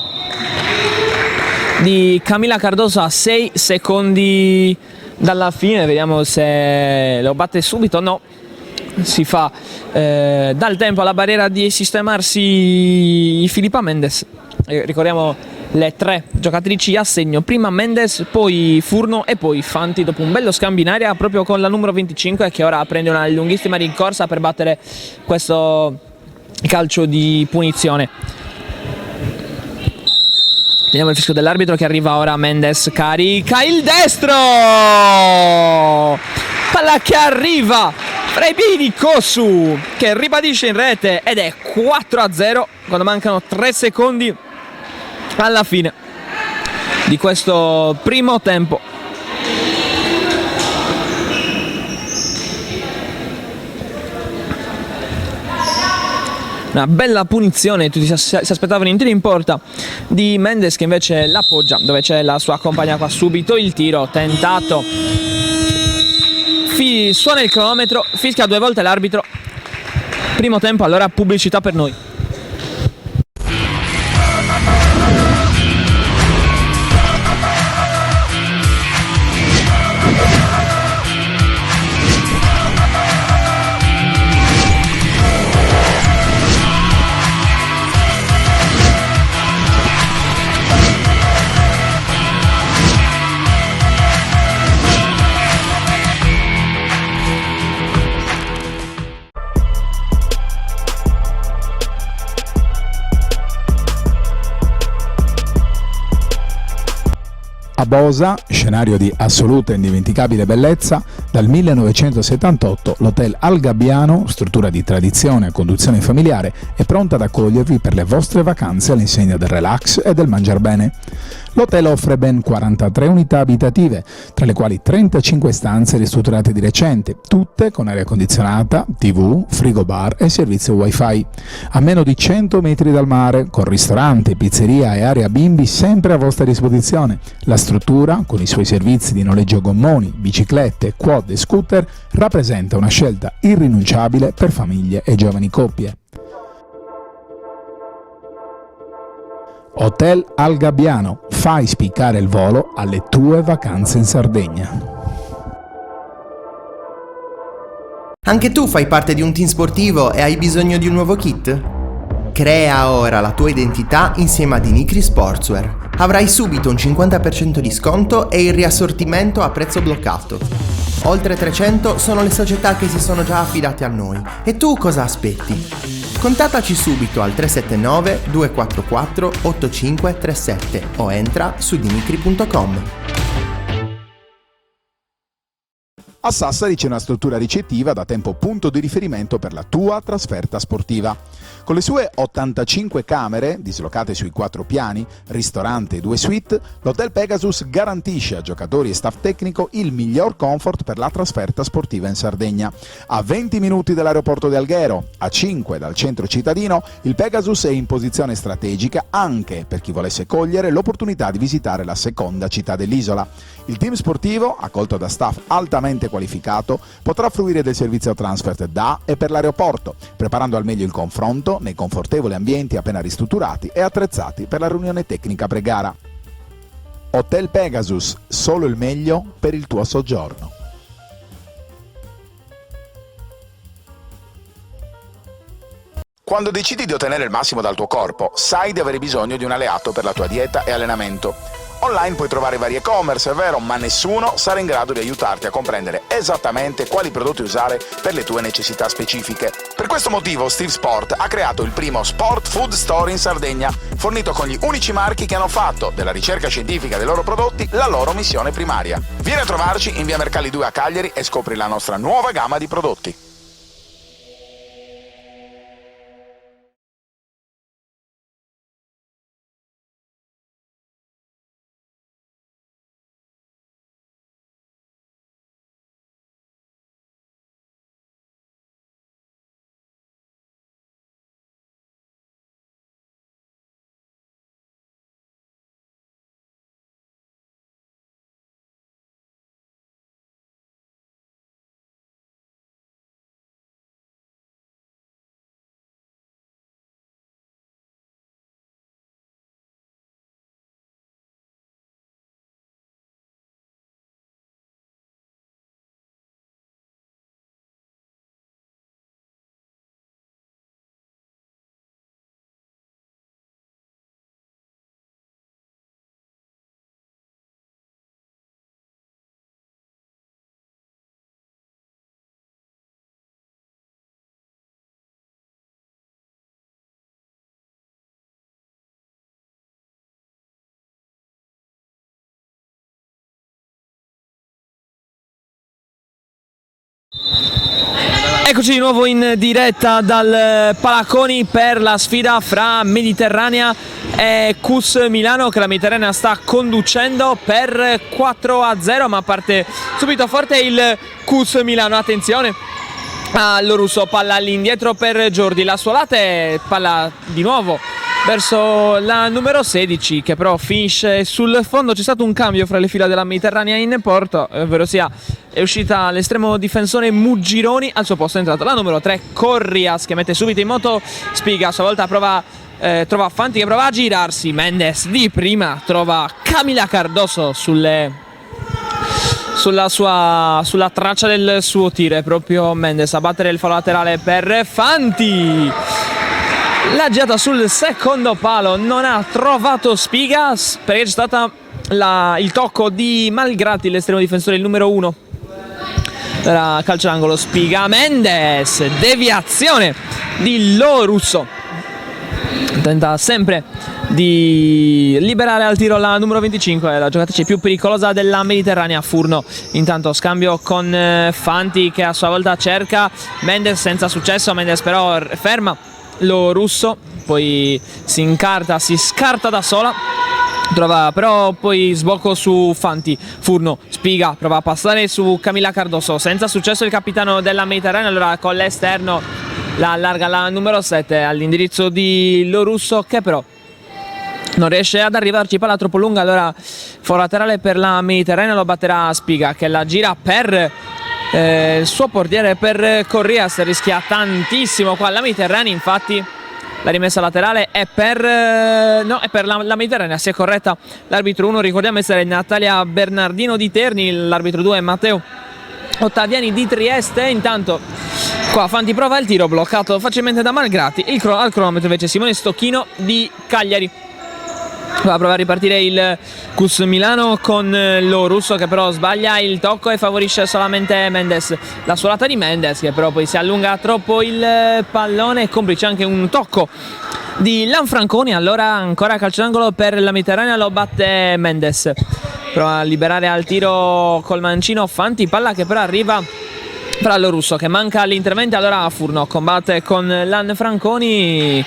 di Camilla Cardoso a 6 secondi dalla fine. Vediamo se lo batte subito. No, si fa dal tempo alla barriera di sistemarsi Filippa Mendes. Ricordiamo le 3 giocatrici a segno, prima Mendes, poi Furno e poi Fanti, dopo un bello scambio in aria proprio con la numero 25 che ora prende una lunghissima rincorsa per battere questo calcio di punizione. Vediamo il fischio dell'arbitro che arriva ora. Mendes carica il destro, palla che arriva fra i piedi di Kossu che ribadisce in rete ed è 4-0 quando mancano 3 secondi alla fine di questo primo tempo. Una bella punizione, tutti si aspettavano in tiro in porta di Mendes che invece l'appoggia dove c'è la sua compagna. Qua subito il tiro tentato, suona il cronometro, fischia 2 volte l'arbitro. Primo tempo, allora pubblicità per noi. A Bosa, scenario di assoluta e indimenticabile bellezza, dal 1978 l'Hotel Al Gabbiano, struttura di tradizione e conduzione familiare, è pronta ad accogliervi per le vostre vacanze all'insegna del relax e del mangiar bene. L'hotel offre ben 43 unità abitative, tra le quali 35 stanze ristrutturate di recente, tutte con aria condizionata, TV, frigo bar e servizio wifi. A meno di 100 metri dal mare, con ristorante, pizzeria e area bimbi sempre a vostra disposizione. La struttura, con i suoi servizi di noleggio gommoni, biciclette, quad e scooter, rappresenta una scelta irrinunciabile per famiglie e giovani coppie. Hotel Al Gabbiano, fai spiccare il volo alle tue vacanze in Sardegna. Anche tu fai parte di un team sportivo e hai bisogno di un nuovo kit? Crea ora la tua identità insieme a Dinicri Sportswear. Avrai subito un 50% di sconto e il riassortimento a prezzo bloccato. Oltre 300 sono le società che si sono già affidate a noi. E tu cosa aspetti? Contattaci subito al 379 244 8537 o entra su dinicri.com. A Sassari c'è una struttura ricettiva da tempo punto di riferimento per la tua trasferta sportiva. Con le sue 85 camere, dislocate sui 4 piani, ristorante e 2 suite, l'Hotel Pegasus garantisce a giocatori e staff tecnico il miglior comfort per la trasferta sportiva in Sardegna. A 20 minuti dall'aeroporto di Alghero, a 5 dal centro cittadino, il Pegasus è in posizione strategica anche per chi volesse cogliere l'opportunità di visitare la seconda città dell'isola. Il team sportivo, accolto da staff altamente qualificato, potrà fruire del servizio transfer da e per l'aeroporto, preparando al meglio il confronto nei confortevoli ambienti appena ristrutturati e attrezzati per la riunione tecnica pre-gara. Hotel Pegasus, solo il meglio per il tuo soggiorno. Quando decidi di ottenere il massimo dal tuo corpo, sai di avere bisogno di un alleato per la tua dieta e allenamento. Online puoi trovare vari e-commerce, è vero, ma nessuno sarà in grado di aiutarti a comprendere esattamente quali prodotti usare per le tue necessità specifiche. Per questo motivo Steve Sport ha creato il primo Sport Food Store in Sardegna, fornito con gli unici marchi che hanno fatto della ricerca scientifica dei loro prodotti la loro missione primaria. Vieni a trovarci in via Mercalli 2 a Cagliari e scopri la nostra nuova gamma di prodotti. Eccoci di nuovo in diretta dal Palaconi per la sfida fra Mediterranea e CUS Milano, che la Mediterranea sta conducendo per 4-0, ma parte subito forte il CUS Milano. Attenzione all'Orusso, palla all'indietro per Giordi, la sua latte, palla di nuovo verso la numero 16 che però finisce sul fondo. C'è stato un cambio fra le fila della Mediterranea in porto, ovvero sia è uscita l'estremo difensore Muggironi, al suo posto è entrata la numero 3 Corrias, che mette subito in moto Spiga. A sua volta trova Fanti che prova a girarsi, Mendes di prima trova Camila Cardoso sulla traccia del suo tiro. È proprio Mendes a battere il fallo laterale per Fanti. La girata sul secondo palo non ha trovato Spigas perché c'è stata il tocco di Malgrati, l'estremo difensore, il numero 1. Era calcio d'angolo, Spiga, Mendes, deviazione di Lorusso. Tenta sempre di liberare al tiro la numero 25, la giocatrice più pericolosa della Mediterranea, Furno. Intanto scambio con Fanti, che a sua volta cerca Mendes, senza successo. Mendes però ferma lo russo, poi si scarta da sola, trova però poi sbocco su Fanti. Furno, Spiga, prova a passare su Camilla Cardoso, senza successo il capitano della Mediterranea. Allora con l'esterno la allarga la numero 7 all'indirizzo di Lorusso, che però non riesce ad arrivarci, palla troppo lunga. Allora fuori laterale per la Mediterranea, lo batterà Spiga, che la gira per il suo portiere, per Corrias. Rischia tantissimo qua la Mediterranea, infatti la rimessa laterale è per la Mediterranea. Si è corretta l'arbitro 1, ricordiamo essere Natalia Bernardino di Terni, l'arbitro 2 è Matteo Ottaviani di Trieste. Intanto qua Fanti prova il tiro, bloccato facilmente da Malgrati. Al cronometro invece Simone Stocchino di Cagliari. Va a provare a ripartire il Cus Milano con lo russo, che però sbaglia il tocco e favorisce solamente Mendes. La suolata di Mendes, che però poi si allunga troppo il pallone, complice anche un tocco di Lanfranconi. Allora ancora calcio d'angolo per la Mediterranea, lo batte Mendes. Prova a liberare al tiro col mancino Fanti, palla che però arriva fra lo russo, che manca l'intervento. Allora Furno combatte con Lanfranconi,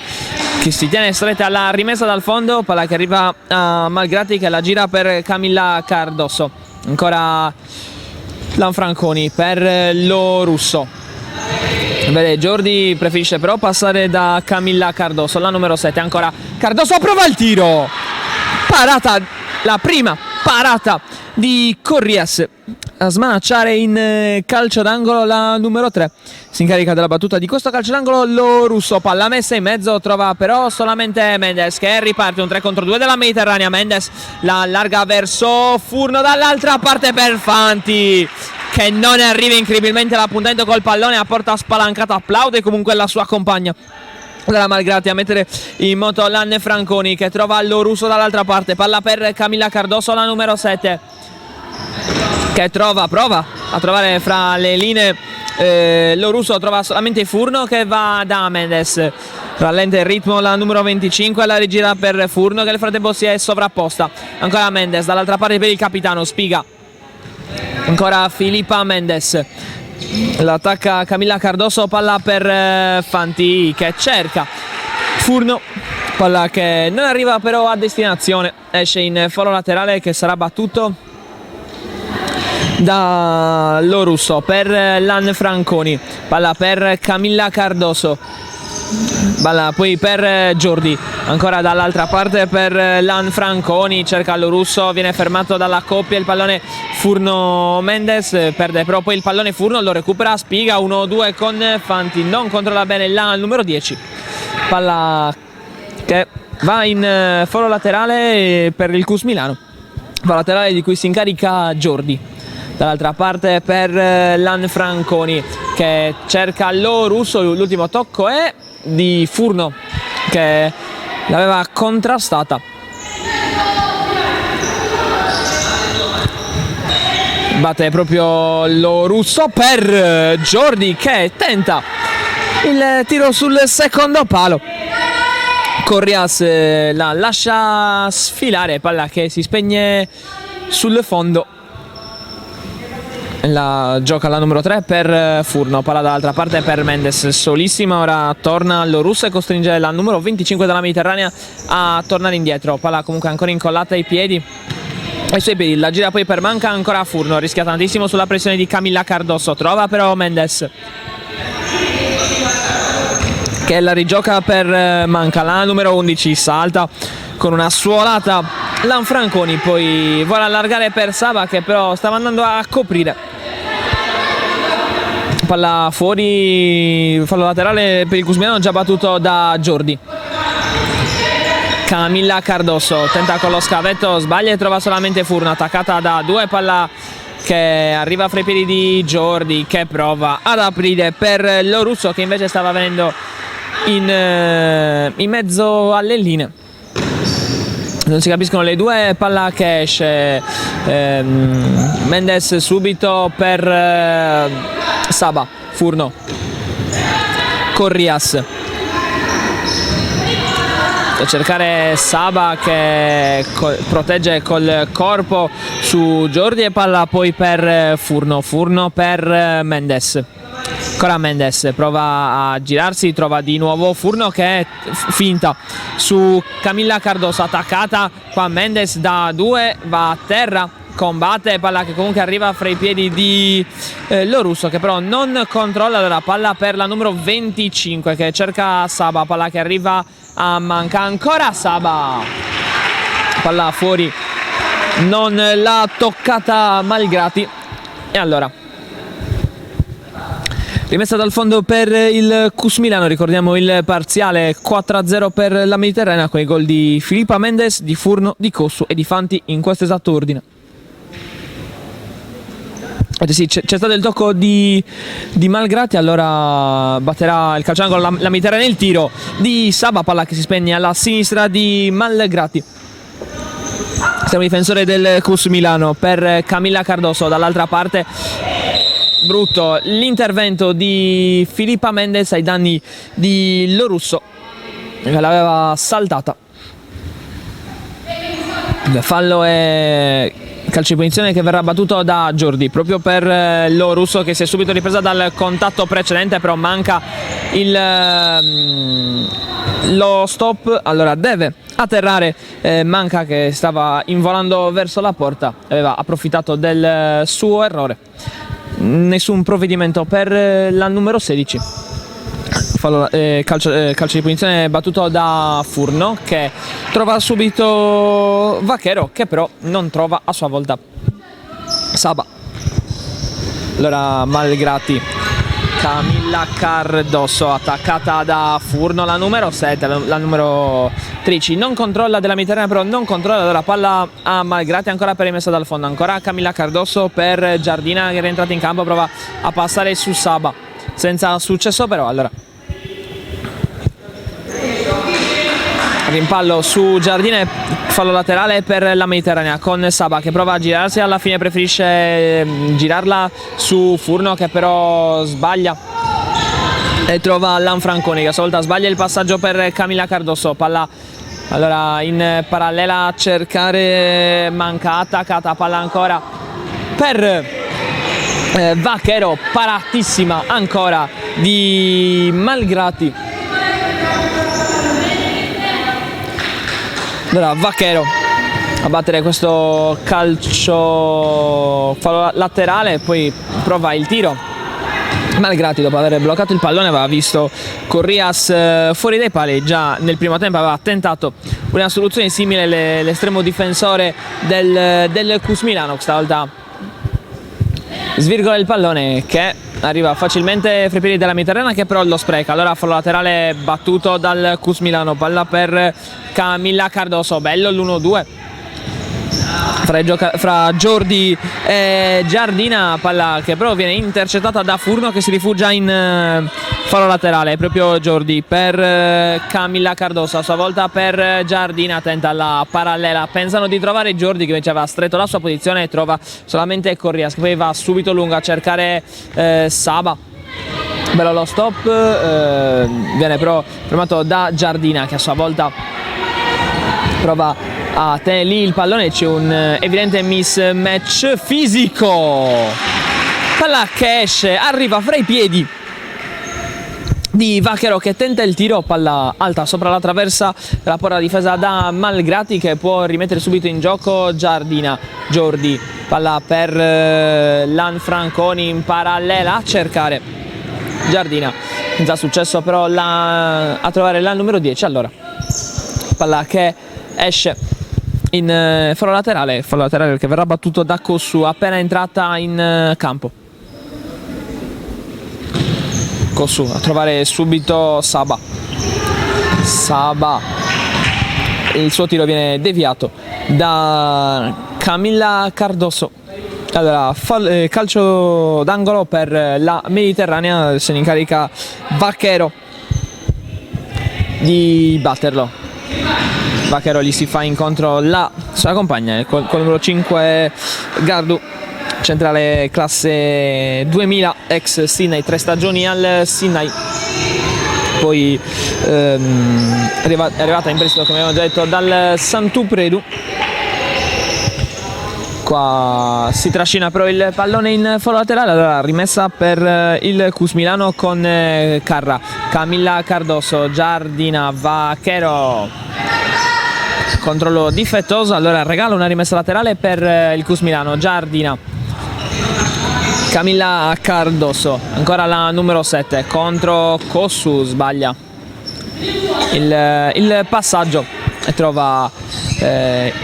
che si tiene stretta alla rimessa dal fondo, palla che arriva a Malgrati, che la gira per Camilla Cardoso. Ancora Lanfranconi per lo russo. Vede Jordi, preferisce però passare da Camilla Cardoso, la numero 7. Ancora Cardoso, prova il tiro, parata, la prima parata di Corrias a smanacciare in calcio d'angolo la numero 3. Si incarica della battuta di questo calcio d'angolo lo russo, palla messa in mezzo, trova però solamente Mendes, che riparte un 3 contro 2 della Mediterranea. Mendes la allarga verso Furno, dall'altra parte per Fanti, che non arriva incredibilmente all'appuntamento col pallone, a porta spalancata, applaude comunque la sua compagna della Malgrati a mettere in moto Lanfranconi, che trova lo russo dall'altra parte, palla per Camilla Cardoso, la numero 7, che prova a trovare fra le linee lo russo, trova solamente Furno, che va da Mendes, rallenta il ritmo la numero 25, la rigira per Furno, che nel frattempo si è sovrapposta. Ancora Mendes dall'altra parte per il capitano Spiga, ancora Filippa Mendes, l'attacca Camilla Cardoso, palla per Fanti, che cerca Furno, palla che non arriva però a destinazione, esce in foro laterale, che sarà battuto da lo russo per Lanfranconi. Palla per Camilla Cardoso, palla poi per Jordi, ancora dall'altra parte per Lanfranconi, cerca lo russo, viene fermato dalla coppia, il pallone Furno Mendes, perde però poi il pallone Furno, lo recupera Spiga, 1-2 con Fanti, non controlla bene la numero 10, palla che va in foro laterale per il Cus Milano, foro laterale di cui si incarica Jordi. Dall'altra parte per Lanfranconi, che cerca lo russo, l'ultimo tocco è di Furno, che l'aveva contrastata. Batte proprio lo russo per Jordi, che tenta il tiro sul secondo palo. Corrias la lascia sfilare, palla che si spegne sul fondo. La gioca la numero 3 per Furno, palla dall'altra parte per Mendes, solissima, ora torna lo russo e costringe la numero 25 della Mediterranea a tornare indietro, palla comunque ancora incollata ai piedi, ai suoi piedi, la gira poi per Manca, ancora Furno, rischia tantissimo sulla pressione di Camilla Cardoso, trova però Mendes, che la rigioca per Manca, la numero 11 salta con una suolata Lanfranconi, poi vuole allargare per Saba, che però stava andando a coprire. Palla fuori, fallo laterale per il Cus Milano, già battuto da Jordi. Camilla Cardoso tenta con lo scavetto, sbaglia e trova solamente Furno, attaccata da 2, palla che arriva fra i piedi di Jordi, che prova ad aprire per lo russo, che invece stava venendo in mezzo alle linee. Non si capiscono le due, palla che esce, Mendes subito per Saba, Furno, Corrias, a cercare Saba che protegge col corpo su Jordi e palla poi per Furno per Mendes. Ancora Mendes prova a girarsi, trova di nuovo Furno che è finta su Camilla Cardoso, attaccata qua Mendes da 2, va a terra, combatte, palla che comunque arriva fra i piedi di Lorusso che però non controlla. Allora palla per la numero 25 che cerca Saba, palla che arriva a manca, ancora Saba, palla fuori, non l'ha toccata Malgrati. E allora rimessa dal fondo per il CUS Milano, ricordiamo il parziale 4-0 per la Mediterranea con i gol di Filippa Mendes, di Furno, di Cossu e di Fanti in questo esatto ordine. Sì, c'è stato il tocco di Malgrati, allora batterà il calcio d'angolo la Mediterranea, il tiro di Saba, palla che si spegne alla sinistra di Malgrati. Estremo difensore del CUS Milano per Camilla Cardoso, dall'altra parte brutto l'intervento di Filippa Mendes ai danni di Lorusso che l'aveva saltata. Il fallo è calcio di punizione che verrà battuto da Jordi proprio per Lorusso che si è subito ripresa dal contatto precedente, però manca lo stop, allora deve atterrare Manca che stava involando verso la porta, aveva approfittato del suo errore. Nessun provvedimento per la numero 16. Calcio di punizione battuto da Furno che trova subito Vaquero che però non trova a sua volta Saba. Allora Malgrati, Camilla Cardoso attaccata da Furno, la numero 7, la numero Trici non controlla della Mediterranea, però non controlla la palla a Malgrati, ancora per rimessa dal fondo, ancora Camilla Cardoso per Giardina che è rientrata in campo, prova a passare su Saba senza successo, però allora rimpallo su Giardina e fallo laterale per la Mediterranea con Saba che prova a girarsi, alla fine preferisce girarla su Furno che però sbaglia e trova Lanfranconi che a sua volta sbaglia il passaggio per Camilla Cardoso, palla allora in parallela a cercare Manca, attaccata, palla ancora per Vaquero, paratissima ancora di Malgrati. Allora Vaquero a battere questo calcio fallo laterale, poi prova il tiro. Malgrati dopo aver bloccato il pallone aveva visto Corrias fuori dai pali, già nel primo tempo aveva tentato una soluzione simile l'estremo difensore del CUS Milano, questa volta svirgola il pallone che arriva facilmente fra i piedi della Mediterranea che però lo spreca. Allora fallo laterale battuto dal CUS Milano, palla per Camilla Cardoso, bello l'1-2 fra Jordi e Giardina, palla che però viene intercettata da Furno che si rifugia in fallo laterale, proprio Jordi per Camilla Cardoso, a sua volta per Giardina, tenta la parallela, pensano di trovare Jordi che invece aveva stretto la sua posizione e trova solamente Corrias che poi va subito lungo a cercare Saba. Bello lo stop, viene però fermato da Giardina che a sua volta prova a tenere lì il pallone, c'è un evidente mismatch fisico, palla che esce, arriva fra i piedi di Vaquero che tenta il tiro, palla alta sopra la traversa della porta difesa da Malgrati che può rimettere subito in gioco Giardina. Jordi, palla per Lanfranconi in parallela a cercare Giardina, senza successo però a trovare la numero 10, allora palla che esce in fallo laterale che verrà battuto da Cossu appena entrata in campo. Cossu a trovare subito Saba, il suo tiro viene deviato da Camilla Cardoso. Allora calcio d'angolo per la Mediterranea, se ne incarica Vaquero di batterlo. Vaquero gli si fa incontro la sua compagna con il numero 5 Gardu, centrale classe 2000, ex Sinai, 3 stagioni al Sinai. poi è arrivata in prestito, come abbiamo già detto, dal Sant'Upredu. Qua si trascina però il pallone in fallo laterale, allora rimessa per il Cus Milano con Carra, Camilla Cardoso, Giardina, Vaquero, controllo difettoso, allora regala una rimessa laterale per il Cus Milano, Giardina, Camilla Cardoso, ancora la numero 7 contro Cossu, sbaglia il passaggio e trova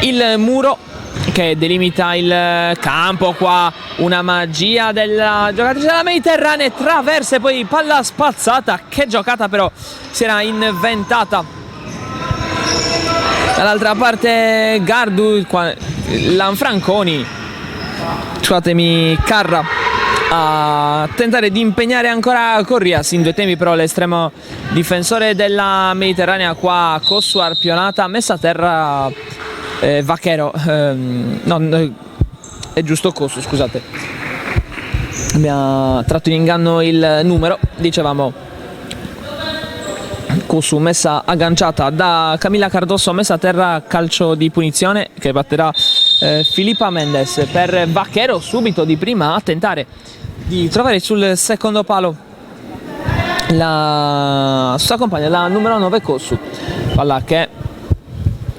il muro che delimita il campo. Qua una magia della giocatrice della Mediterranea, traversa e poi palla spazzata, che giocata però si era inventata. Dall'altra parte Gardu, Lanfranconi, scusatemi, Carra a tentare di impegnare ancora Corrias in due tempi, però l'estremo difensore della Mediterranea qua Cossu arpionata, messa a terra Vaquero, no, è giusto Cossu, scusate, abbiamo tratto in inganno il numero, dicevamo Cossu, messa agganciata da Camilla Cardoso, messa a terra, calcio di punizione che batterà Filippa Mendes per Vaquero, subito di prima a tentare di trovare sul secondo palo la sua compagna, la numero 9 Cossu, palla che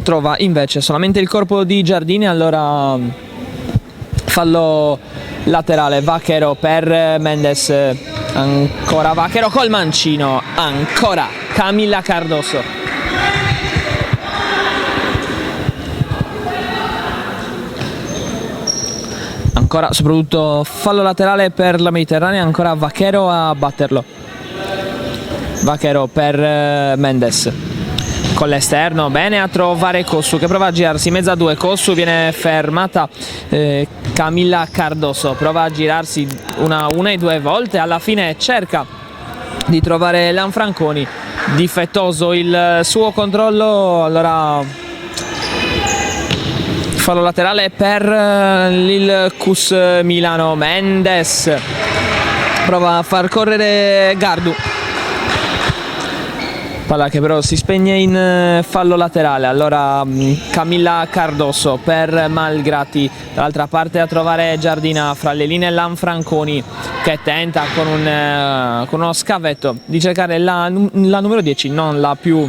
trova invece solamente il corpo di Giardini, allora fallo laterale, Vaquero per Mendes, ancora Vaquero col mancino, ancora Camilla Cardoso. Ancora soprattutto fallo laterale per la Mediterranea, ancora Vaquero a batterlo. Vaquero per Mendes con l'esterno, bene a trovare Cossu che prova a girarsi in mezzo a due, Cossu viene fermata, Camilla Cardoso prova a girarsi una e due volte, alla fine cerca di trovare Lanfranconi, difettoso il suo controllo, allora fallo laterale per il Cus Milano. Mendes prova a far correre Gardu, palla che però si spegne in fallo laterale, allora Camilla Cardoso per Malgrati, dall'altra parte a trovare Giardina, fra le linee Lanfranconi che tenta con uno scavetto di cercare la numero 10, non la più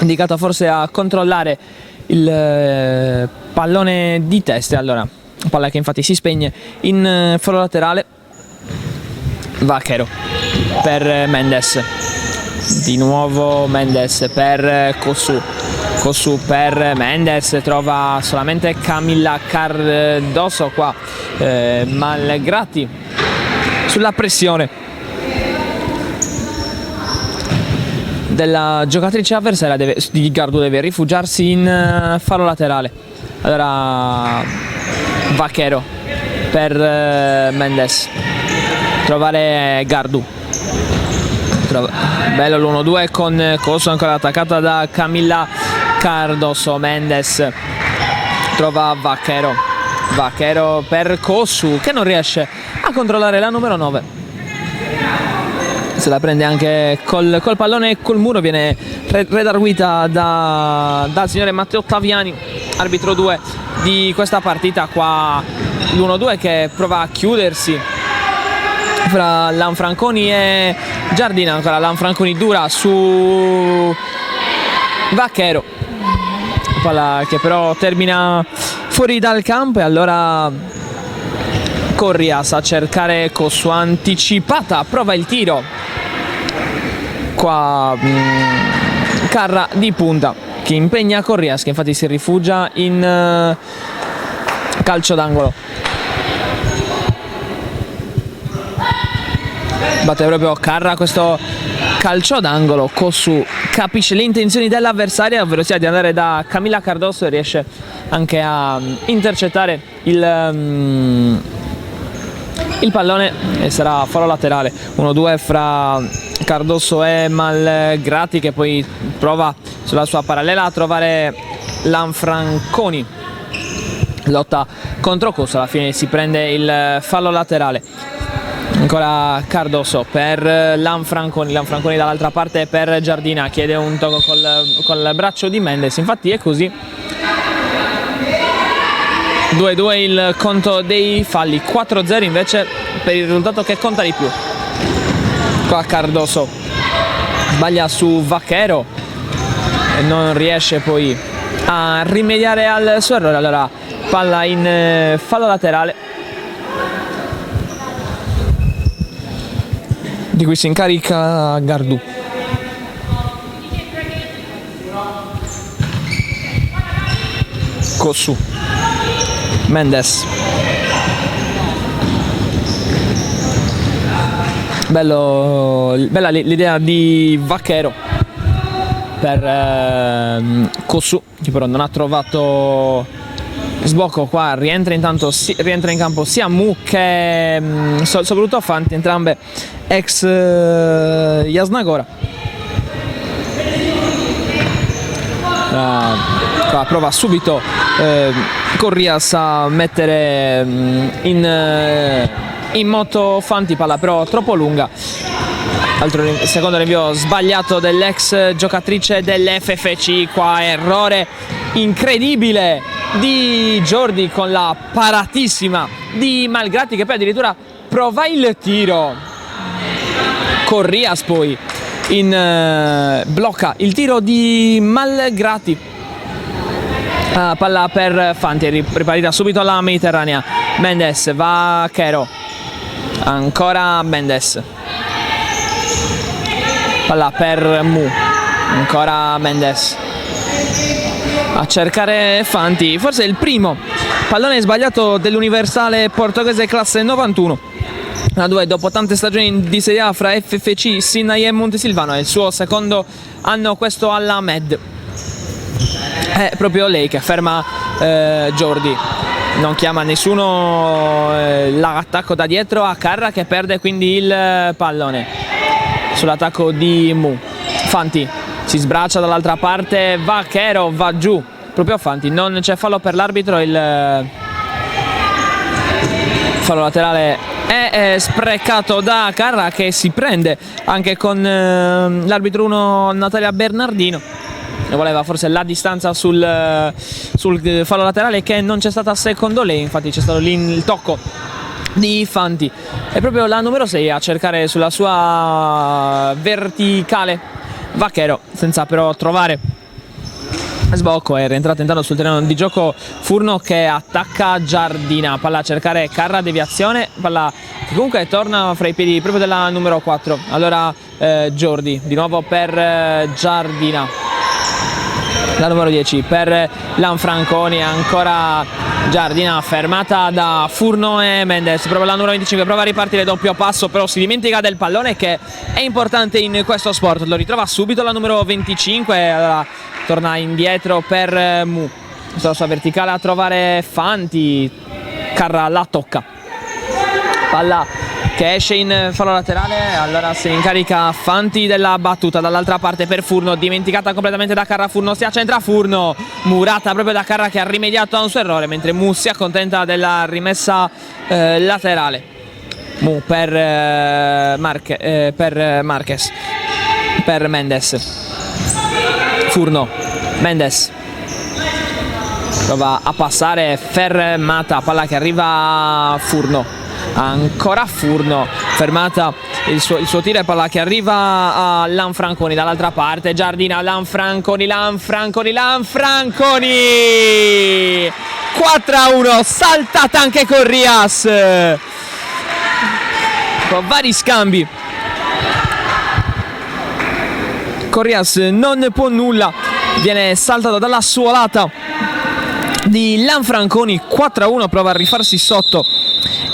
indicata forse a controllare il pallone di testa, allora palla che infatti si spegne in fallo laterale. Vaquero per Mendes, di nuovo Mendes per Cossu, Cossu per Mendes, trova solamente Camilla Cardoso qua, Malgrati sulla pressione della giocatrice avversaria di Gardu, deve rifugiarsi in fallo laterale, allora Vaquero per Mendes, trovare Gardu, bello l'1-2 con Cossu, ancora attaccata da Camilla Cardoso. Mendes trova Vaquero, Vaquero per Cossu che non riesce a controllare la numero 9, se la prende anche col pallone e col muro, viene redarguita dal signore Matteo Ottaviani, arbitro 2 di questa partita. Qua l'1-2 che prova a chiudersi fra Lanfranconi e Giardina, ancora Lanfranconi dura su Vaquero, palla che però termina fuori dal campo e allora Corrias a cercare Cossu, anticipata, prova il tiro, qua Carra di punta che impegna Corrias che infatti si rifugia in calcio d'angolo. Batte proprio Carra questo calcio d'angolo, Cossu capisce le intenzioni dell'avversaria, ovvero sia di andare da Camilla Cardoso, e riesce anche a intercettare il pallone e sarà fallo laterale. 1-2 fra Cardoso e Malgrati che poi prova sulla sua parallela a trovare Lanfranconi, lotta contro Cossu, alla fine si prende il fallo laterale. Ancora Cardoso per Lanfranconi dall'altra parte per Giardina, chiede un tocco col braccio di Mendes, infatti è così. 2-2 il conto dei falli, 4-0 invece per il risultato che conta di più. Qua Cardoso sbaglia su Vaquero e non riesce poi a rimediare al suo errore, allora palla in fallo laterale, di cui si incarica Gardù. Cossù, Mendes, bella l'idea di Vaquero per Cossù, che però non ha trovato sbocco. Qua rientra in campo sia Mu che soprattutto Fanti, entrambe ex Jasnagora. Qua prova subito Corrias a mettere in moto Fanti, palla però troppo lunga. Secondo rinvio sbagliato dell'ex giocatrice dell'FFC, qua errore incredibile di Jordi con la paratissima di Malgrati, che poi addirittura prova il tiro. Corrias poi blocca il tiro di Malgrati. Palla per Fanti, riparita subito alla Mediterranea. Mendes, Vaquero, ancora Mendes, palla per Mu, ancora Mendes a cercare Fanti, forse il primo pallone sbagliato dell'universale portoghese classe 91. La 2 dopo tante stagioni di Serie A fra FFC, Sinai e Montesilvano, è il suo secondo anno questo alla Med. È proprio lei che ferma Jordi, non chiama nessuno, l'attacco da dietro a Carra che perde quindi il pallone sull'attacco di Mu. Fanti si sbraccia dall'altra parte, Vaquero va giù, proprio Fanti, non c'è fallo per l'arbitro, il fallo laterale è sprecato da Carra, che si prende anche con l'arbitro 1 Natalia Bernardino. Voleva forse la distanza sul fallo laterale, che non c'è stata secondo lei, infatti c'è stato lì il tocco di Fanti. È proprio la numero 6 a cercare sulla sua verticale Vaquero, senza però trovare sbocco. È rientrato intanto sul terreno di gioco Furno, che attacca Giardina, palla a cercare Carra, deviazione, palla che comunque torna fra i piedi proprio della numero 4. Allora Jordi di nuovo per Giardina, la numero 10 per Lanfranconi, ancora Giardina, fermata da Furno e Mendes. Prova la numero 25, prova a ripartire doppio passo, però si dimentica del pallone, che è importante in questo sport. Lo ritrova subito la numero 25, allora torna indietro per Mu, sulla sua verticale a trovare Fanti. Carra la tocca, palla che esce in fallo laterale, allora si incarica Fanti della battuta dall'altra parte per Furno, dimenticata completamente da Carra. Furno si accentra, Furno murata proprio da Carra, che ha rimediato a un suo errore, mentre Mu si accontenta della rimessa laterale. Mu per Marquez, per Mendes, Furno, Mendes prova a passare, fermata, palla che arriva a Furno, ancora Furno, fermata il suo tiro e palla che arriva a Lanfranconi dall'altra parte. Giardina, Lanfranconi 4-1, saltata anche Corrias con vari scambi. Corrias non può nulla, viene saltato dalla suolata di Lanfranconi. 4-1, prova a rifarsi sotto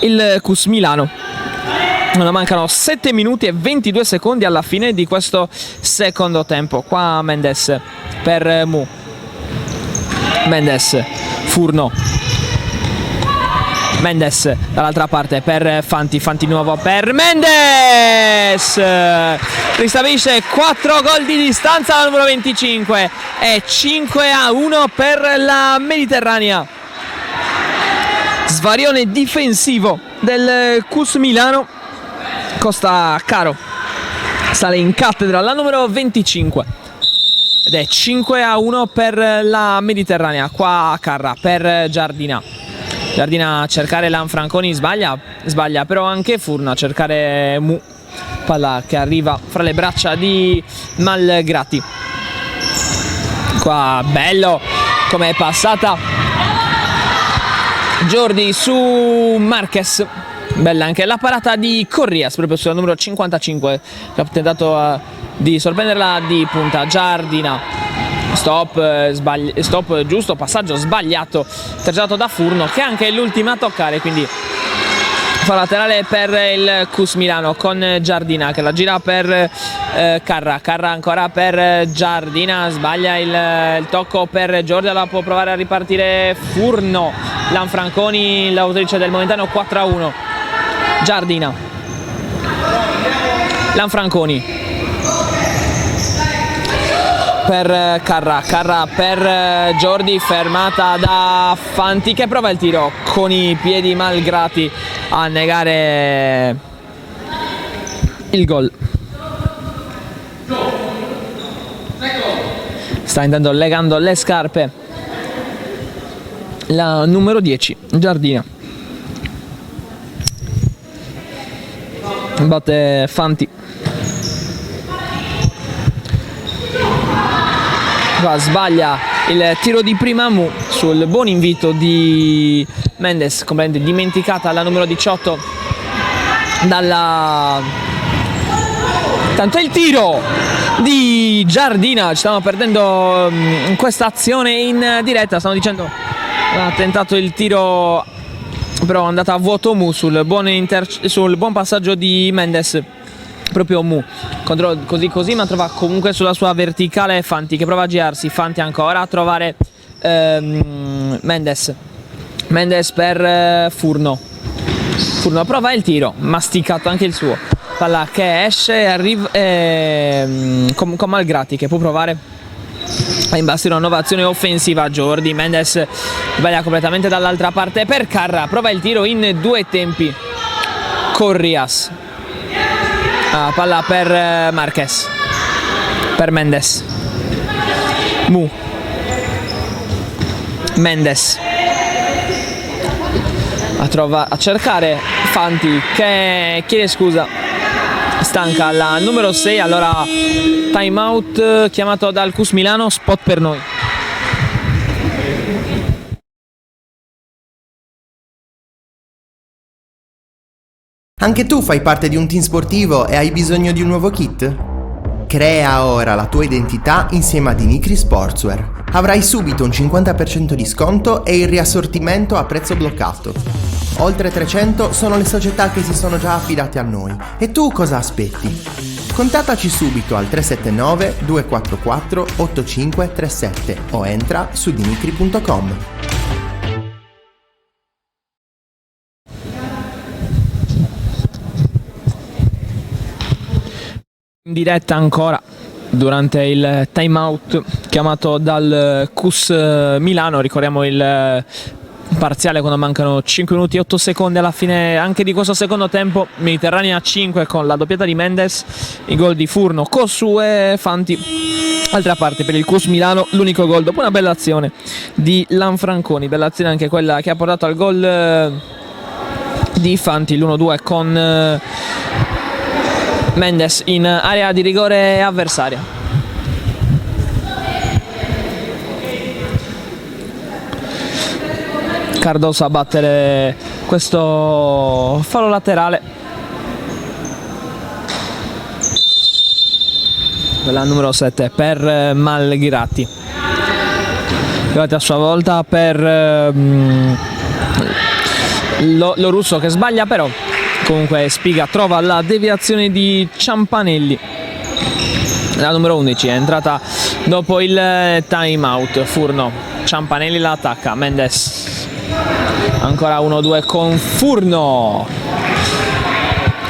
il CUS Milano. Non mancano 7 minuti e 22 secondi alla fine di questo secondo tempo. Qua Mendes per Mu, Mendes, Furno, Mendes dall'altra parte per Fanti, Fanti nuovo per Mendes, ristabilisce 4 gol di distanza al numero 25 e 5-1 per la Mediterranea. Svarione difensivo del CUS Milano costa caro, sale in cattedra la numero 25 ed è 5-1 per la Mediterranea. Qua a Carra per Giardina a cercare Lanfranconi, sbaglia però anche Furno a cercare Mu, palla che arriva fra le braccia di Malgrati. Qua bello come è passata Jordi su Marquez, bella anche la parata di Corrias proprio sulla numero 55 che ha tentato di sorprenderla di punta. Giardina, stop giusto, passaggio sbagliato, tergiato da Furno che è anche l'ultima a toccare, quindi fa laterale per il CUS Milano con Giardina che la gira per Carra ancora per Giardina, sbaglia il tocco per Giorgia, la può provare a ripartire Furno. Lanfranconi l'autrice del momentaneo 4-1. Giardina, Lanfranconi per Carra per Jordi, fermata da Fanti che prova il tiro con i piedi, Malgrati a negare il gol. Sta intanto legando le scarpe la numero 10 Giardina, batte Fanti, qua sbaglia il tiro di prima Mu sul buon invito di Mendes, completamente dimenticata la numero 18 dalla... Tanto è il tiro di Giardina, ci stiamo perdendo questa azione in diretta, stiamo dicendo ha tentato il tiro però è andata a vuoto Mu sul buon passaggio di Mendes, proprio Mu così ma trova comunque sulla sua verticale Fanti che prova a girarsi, Fanti ancora a trovare Mendes per Furno prova il tiro, masticato anche il suo, palla che esce e arriva con Malgrati che può provare a imbastire una nuova azione offensiva. Jordi, Mendes sbaglia completamente dall'altra parte per Carra, prova il tiro in due tempi. Corrias, palla per Marquez, per Mendes, Mu, Mendes a cercare Fanti che chiede scusa, stanca la numero 6, allora time out chiamato dal CUS Milano, spot per noi. Anche tu fai parte di un team sportivo e hai bisogno di un nuovo kit? Crea ora la tua identità insieme ad Inicri Sportswear. Avrai subito un 50% di sconto e il riassortimento a prezzo bloccato. Oltre 300 sono le società che si sono già affidate a noi. E tu cosa aspetti? Contattaci subito al 379 244 8537 o entra su dinicri.com. In diretta ancora durante il time out chiamato dal CUS Milano, ricordiamo il parziale quando mancano 5 minuti e 8 secondi alla fine anche di questo secondo tempo. Mediterranea 5 con la doppietta di Mendes, i gol di Furno, Cossu e Fanti. Altra parte per il CUS Milano, l'unico gol dopo una bella azione di Lanfranconi, bella azione anche quella che ha portato al gol di Fanti, l'1-2 con Mendes in area di rigore avversaria. Cardoso a battere questo fallo laterale. La numero 7 per Malgrati. Malgrati a sua volta per lo russo che sbaglia, però comunque Spiga trova la deviazione di Ciampanelli. La numero 11 è entrata dopo il time out. Furno, Ciampanelli la attacca, Mendes ancora 1-2 con Furno.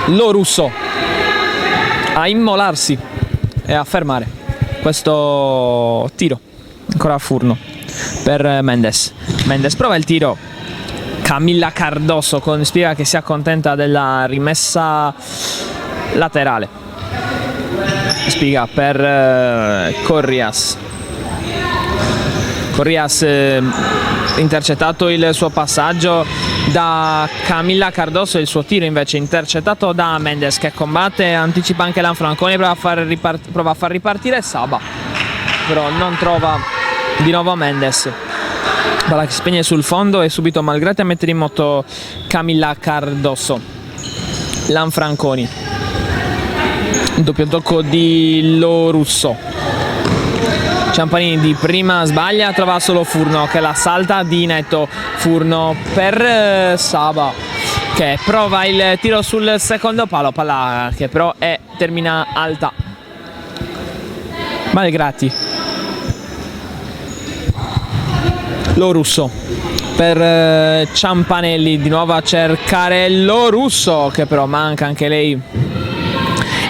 Lo russo a immolarsi e a fermare questo tiro. Ancora Furno per Mendes prova il tiro, Camilla Cardoso con Spiga che si accontenta della rimessa laterale. Spiga per Corrias. Corrias intercettato il suo passaggio da Camilla Cardoso, il suo tiro invece intercettato da Mendes, che combatte, anticipa anche Lanfranconi, prova a far ripartire Saba, però non trova di nuovo Mendes. Palla che spegne sul fondo e subito Malgrati a mettere in moto Camilla Cardoso. Lanfranconi, doppio tocco di Lorusso. Ciampanini di prima sbaglia, trova solo Furno che la salta di netto. Furno per Saba che prova il tiro sul secondo palo, palla che però termina alta. Malgrati. Lorusso per Ciampanelli, di nuovo a cercare Lorusso che però manca anche lei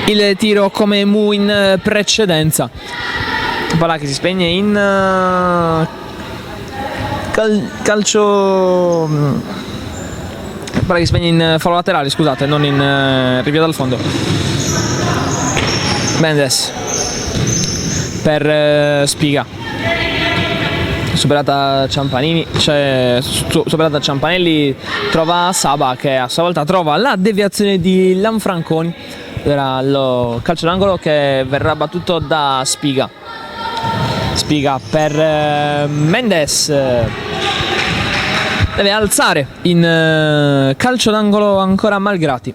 il tiro come Mu in precedenza. Palla che si spegne in calcio, palla che si spegne in fallo laterale, scusate, non in rinvio dal fondo. Mendes per Spiga, superata Ciampanini, superata Ciampanelli, trova Saba che a sua volta trova la deviazione di Lanfranconi. Era lo calcio d'angolo che verrà battuto da Spiga. Spiga per Mendes, deve alzare in calcio d'angolo ancora Malgrati.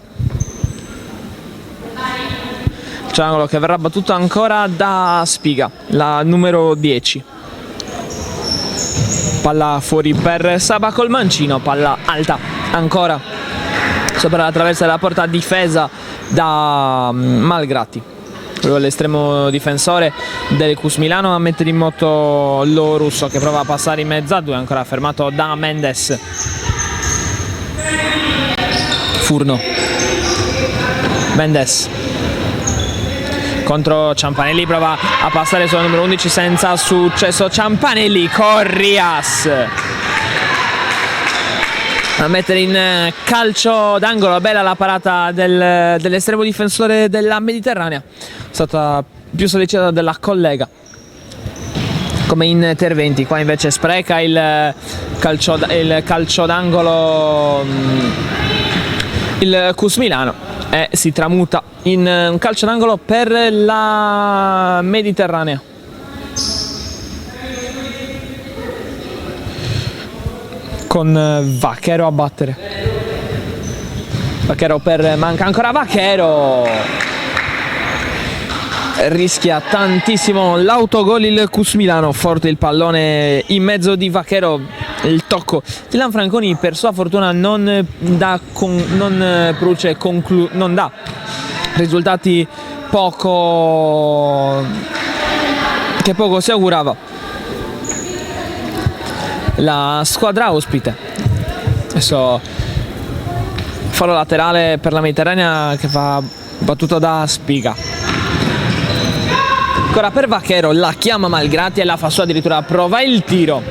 Calcio d'angolo che verrà battuto ancora da Spiga, la numero 10. Palla fuori per Saba col mancino, palla alta ancora sopra la traversa della porta difesa da Malgrati. L'estremo difensore del Cus Milano a mettere in moto Lorusso che prova a passare in mezzo a due, ancora fermato da Mendes. Furno, Mendes contro Ciampanelli, prova a passare sulla numero 11 senza successo. Ciampanelli, Corrias a mettere in calcio d'angolo. Bella la parata dell'estremo difensore della Mediterranea, è stata più sollecitata della collega come interventi. Qua invece spreca il calcio d'angolo il Cus Milano e si tramuta in un calcio d'angolo per la Mediterranea. Con Vaquero a battere. Vaquero manca ancora Vaquero. Rischia tantissimo l'autogol il Cus Milano. Forte il pallone in mezzo di Vaquero. Il tocco di Lanfranconi per sua fortuna non dà risultati che poco si augurava la squadra ospite. Adesso fallo laterale per la Mediterranea che va battuto da Spiga. Ancora per Vaquero, la chiama Malgrati e la fa su, addirittura prova il tiro.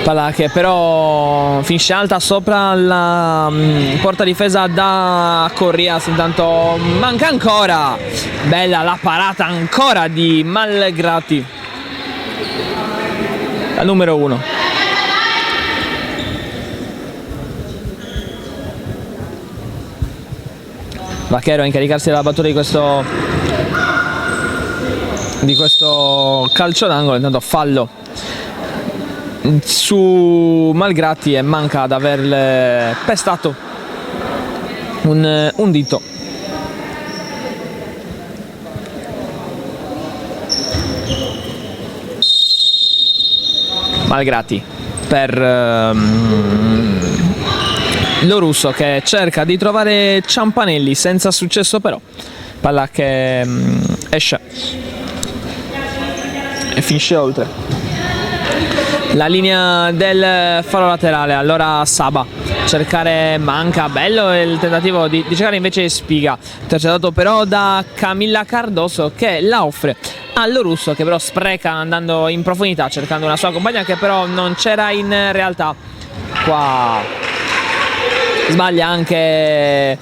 Palla che però finisce alta sopra la porta difesa da Corrias. Intanto manca ancora. Bella la parata ancora di Malgrati, la numero 1. Vaquero a incaricarsi della battuta di questo calcio d'angolo. Intanto fallo su Malgrati e manca ad averle pestato un dito. Malgrati per Lorusso che cerca di trovare Ciampanelli, senza successo però. Palla che esce e finisce oltre la linea del fallo laterale. Allora Saba cercare, manca, bello il tentativo di cercare invece Spiga, intercettato però da Camilla Cardoso che la offre allo Russo, che però spreca andando in profondità cercando una sua compagna che però non c'era in realtà. Qua sbaglia anche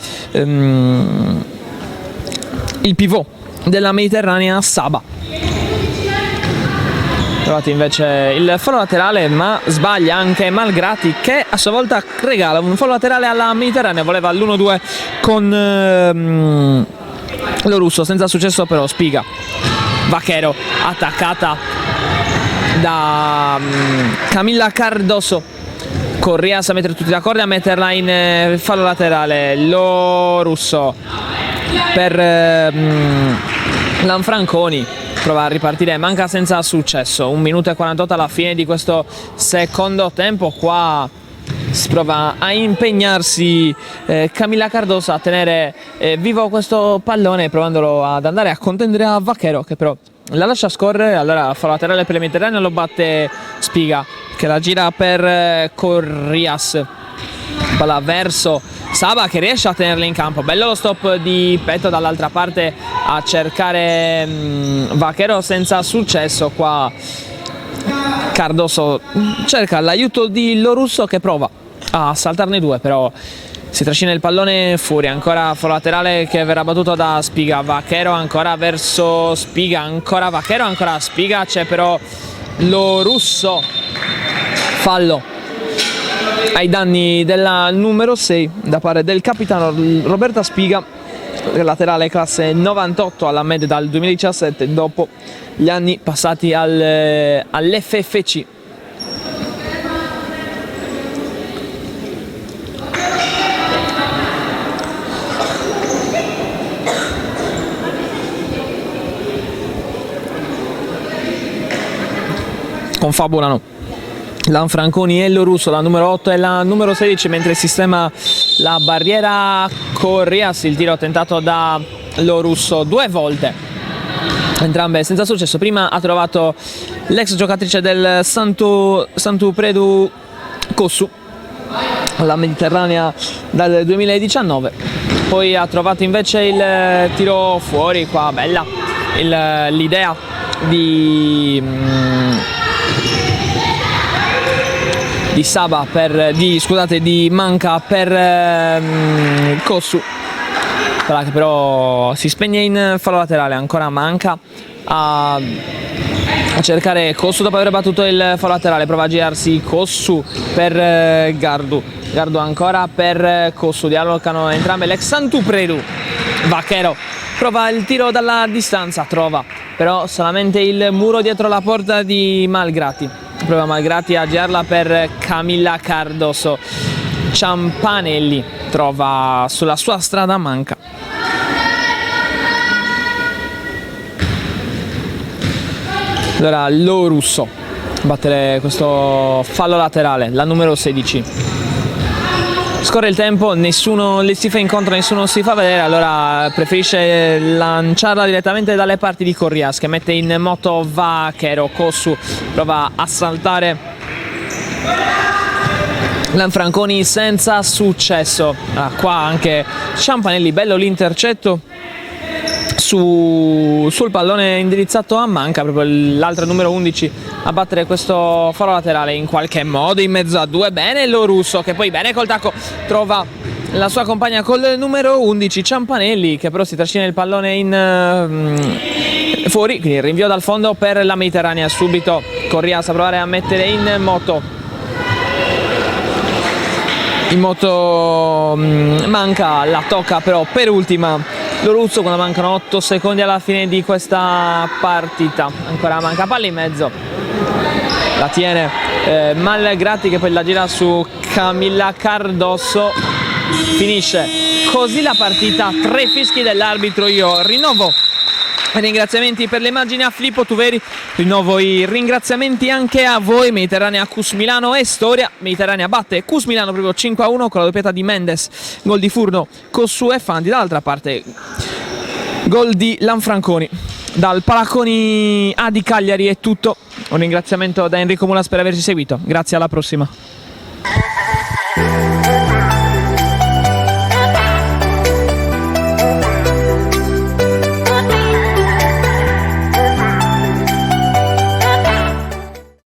il pivot della Mediterranea, Saba. Trovate invece il fallo laterale, ma sbaglia anche Malgrati, che a sua volta regala un fallo laterale alla Mediterranea. Voleva l'1-2 con lo Russo, senza successo però. Spiga, Vaquero, attaccata da Camilla Cardoso. Corrias a mettere tutti d'accordo e a metterla in fallo laterale. Lo Russo per Lanfranconi, prova a ripartire, manca senza successo. 1 minuto e 48 alla fine di questo secondo tempo. Qua si prova a impegnarsi Camilla Cardoso a tenere vivo questo pallone, provandolo ad andare a contendere a Vaquero, che però la lascia scorrere. Allora fa laterale per il Mediterraneo, lo batte Spiga, che la gira per Corrias, palla verso Saba, che riesce a tenerla in campo. Bello lo stop di petto dall'altra parte a cercare Vaquero, senza successo. Qua Cardoso cerca l'aiuto di Lo Russo, che prova a saltarne 2, però si trascina il pallone fuori. Ancora fallo laterale che verrà battuto da Spiga. Vaquero ancora verso Spiga, ancora Vaquero, ancora Spiga, c'è però Lo Russo. Fallo ai danni della numero 6 da parte del capitano Roberta Spiga, laterale classe 98 alla Med dal 2017, dopo gli anni passati all'FFC. Confabulano Lanfranconi e Lo Russo, la numero 8 e la numero 16, mentre sistema la barriera Corrias. Il tiro tentato da Lo Russo 2 volte, entrambe senza successo. Prima ha trovato l'ex giocatrice del Santupredu Kossu, la Mediterranea dal 2019, poi ha trovato invece il tiro fuori. Qua bella l'idea di Saba di Manca per Kossu, che però si spegne in fallo laterale. Ancora Manca a cercare Kossu dopo aver battuto il fallo laterale, prova a girarsi Kossu per Gardu ancora per Kossu, dialogano entrambe l'ex Santupredu. Vaquero prova il tiro dalla distanza, trova però solamente il muro dietro la porta di Malgrati. Prova Malgrati a girarla per Camilla Cardoso. Ciampanelli trova sulla sua strada Manca. Allora Lo Russo battere questo fallo laterale, la numero 16. Scorre il tempo, nessuno le si fa incontro, nessuno si fa vedere, allora preferisce lanciarla direttamente dalle parti di Corrias, che mette in moto Vaquero. Kossu prova a saltare Lanfranconi, senza successo. Qua anche Ciampanelli, bello l'intercetto sul pallone indirizzato a Manca, proprio l'altro numero 11 a battere questo fallo laterale in qualche modo in mezzo a 2. Bene Lo Russo, che poi bene col tacco trova la sua compagna col numero 11 Ciampanelli, che però si trascina il pallone fuori, quindi il rinvio dal fondo per la Mediterranea. Subito Corrias a provare a mettere in moto Manca, la tocca però per ultima Lo Russo quando mancano 8 secondi alla fine di questa partita. Ancora Manca, palla in mezzo, la tiene Malgrati, che poi la gira su Camilla Cardoso. Finisce così la partita, 3 fischi dell'arbitro. Io rinnovo i ringraziamenti per le immagini a Filippo Tuveri, rinnovo i ringraziamenti anche a voi. Mediterranea Cus Milano e storia. Mediterranea batte Cus Milano proprio 5-1 con la doppietta di Mendes, gol di Furno, Kossu e Fandi. Dall'altra parte gol di Lanfranconi. Dal Palacconi A di Cagliari è tutto, un ringraziamento da Enrico Mulas per averci seguito, grazie, alla prossima.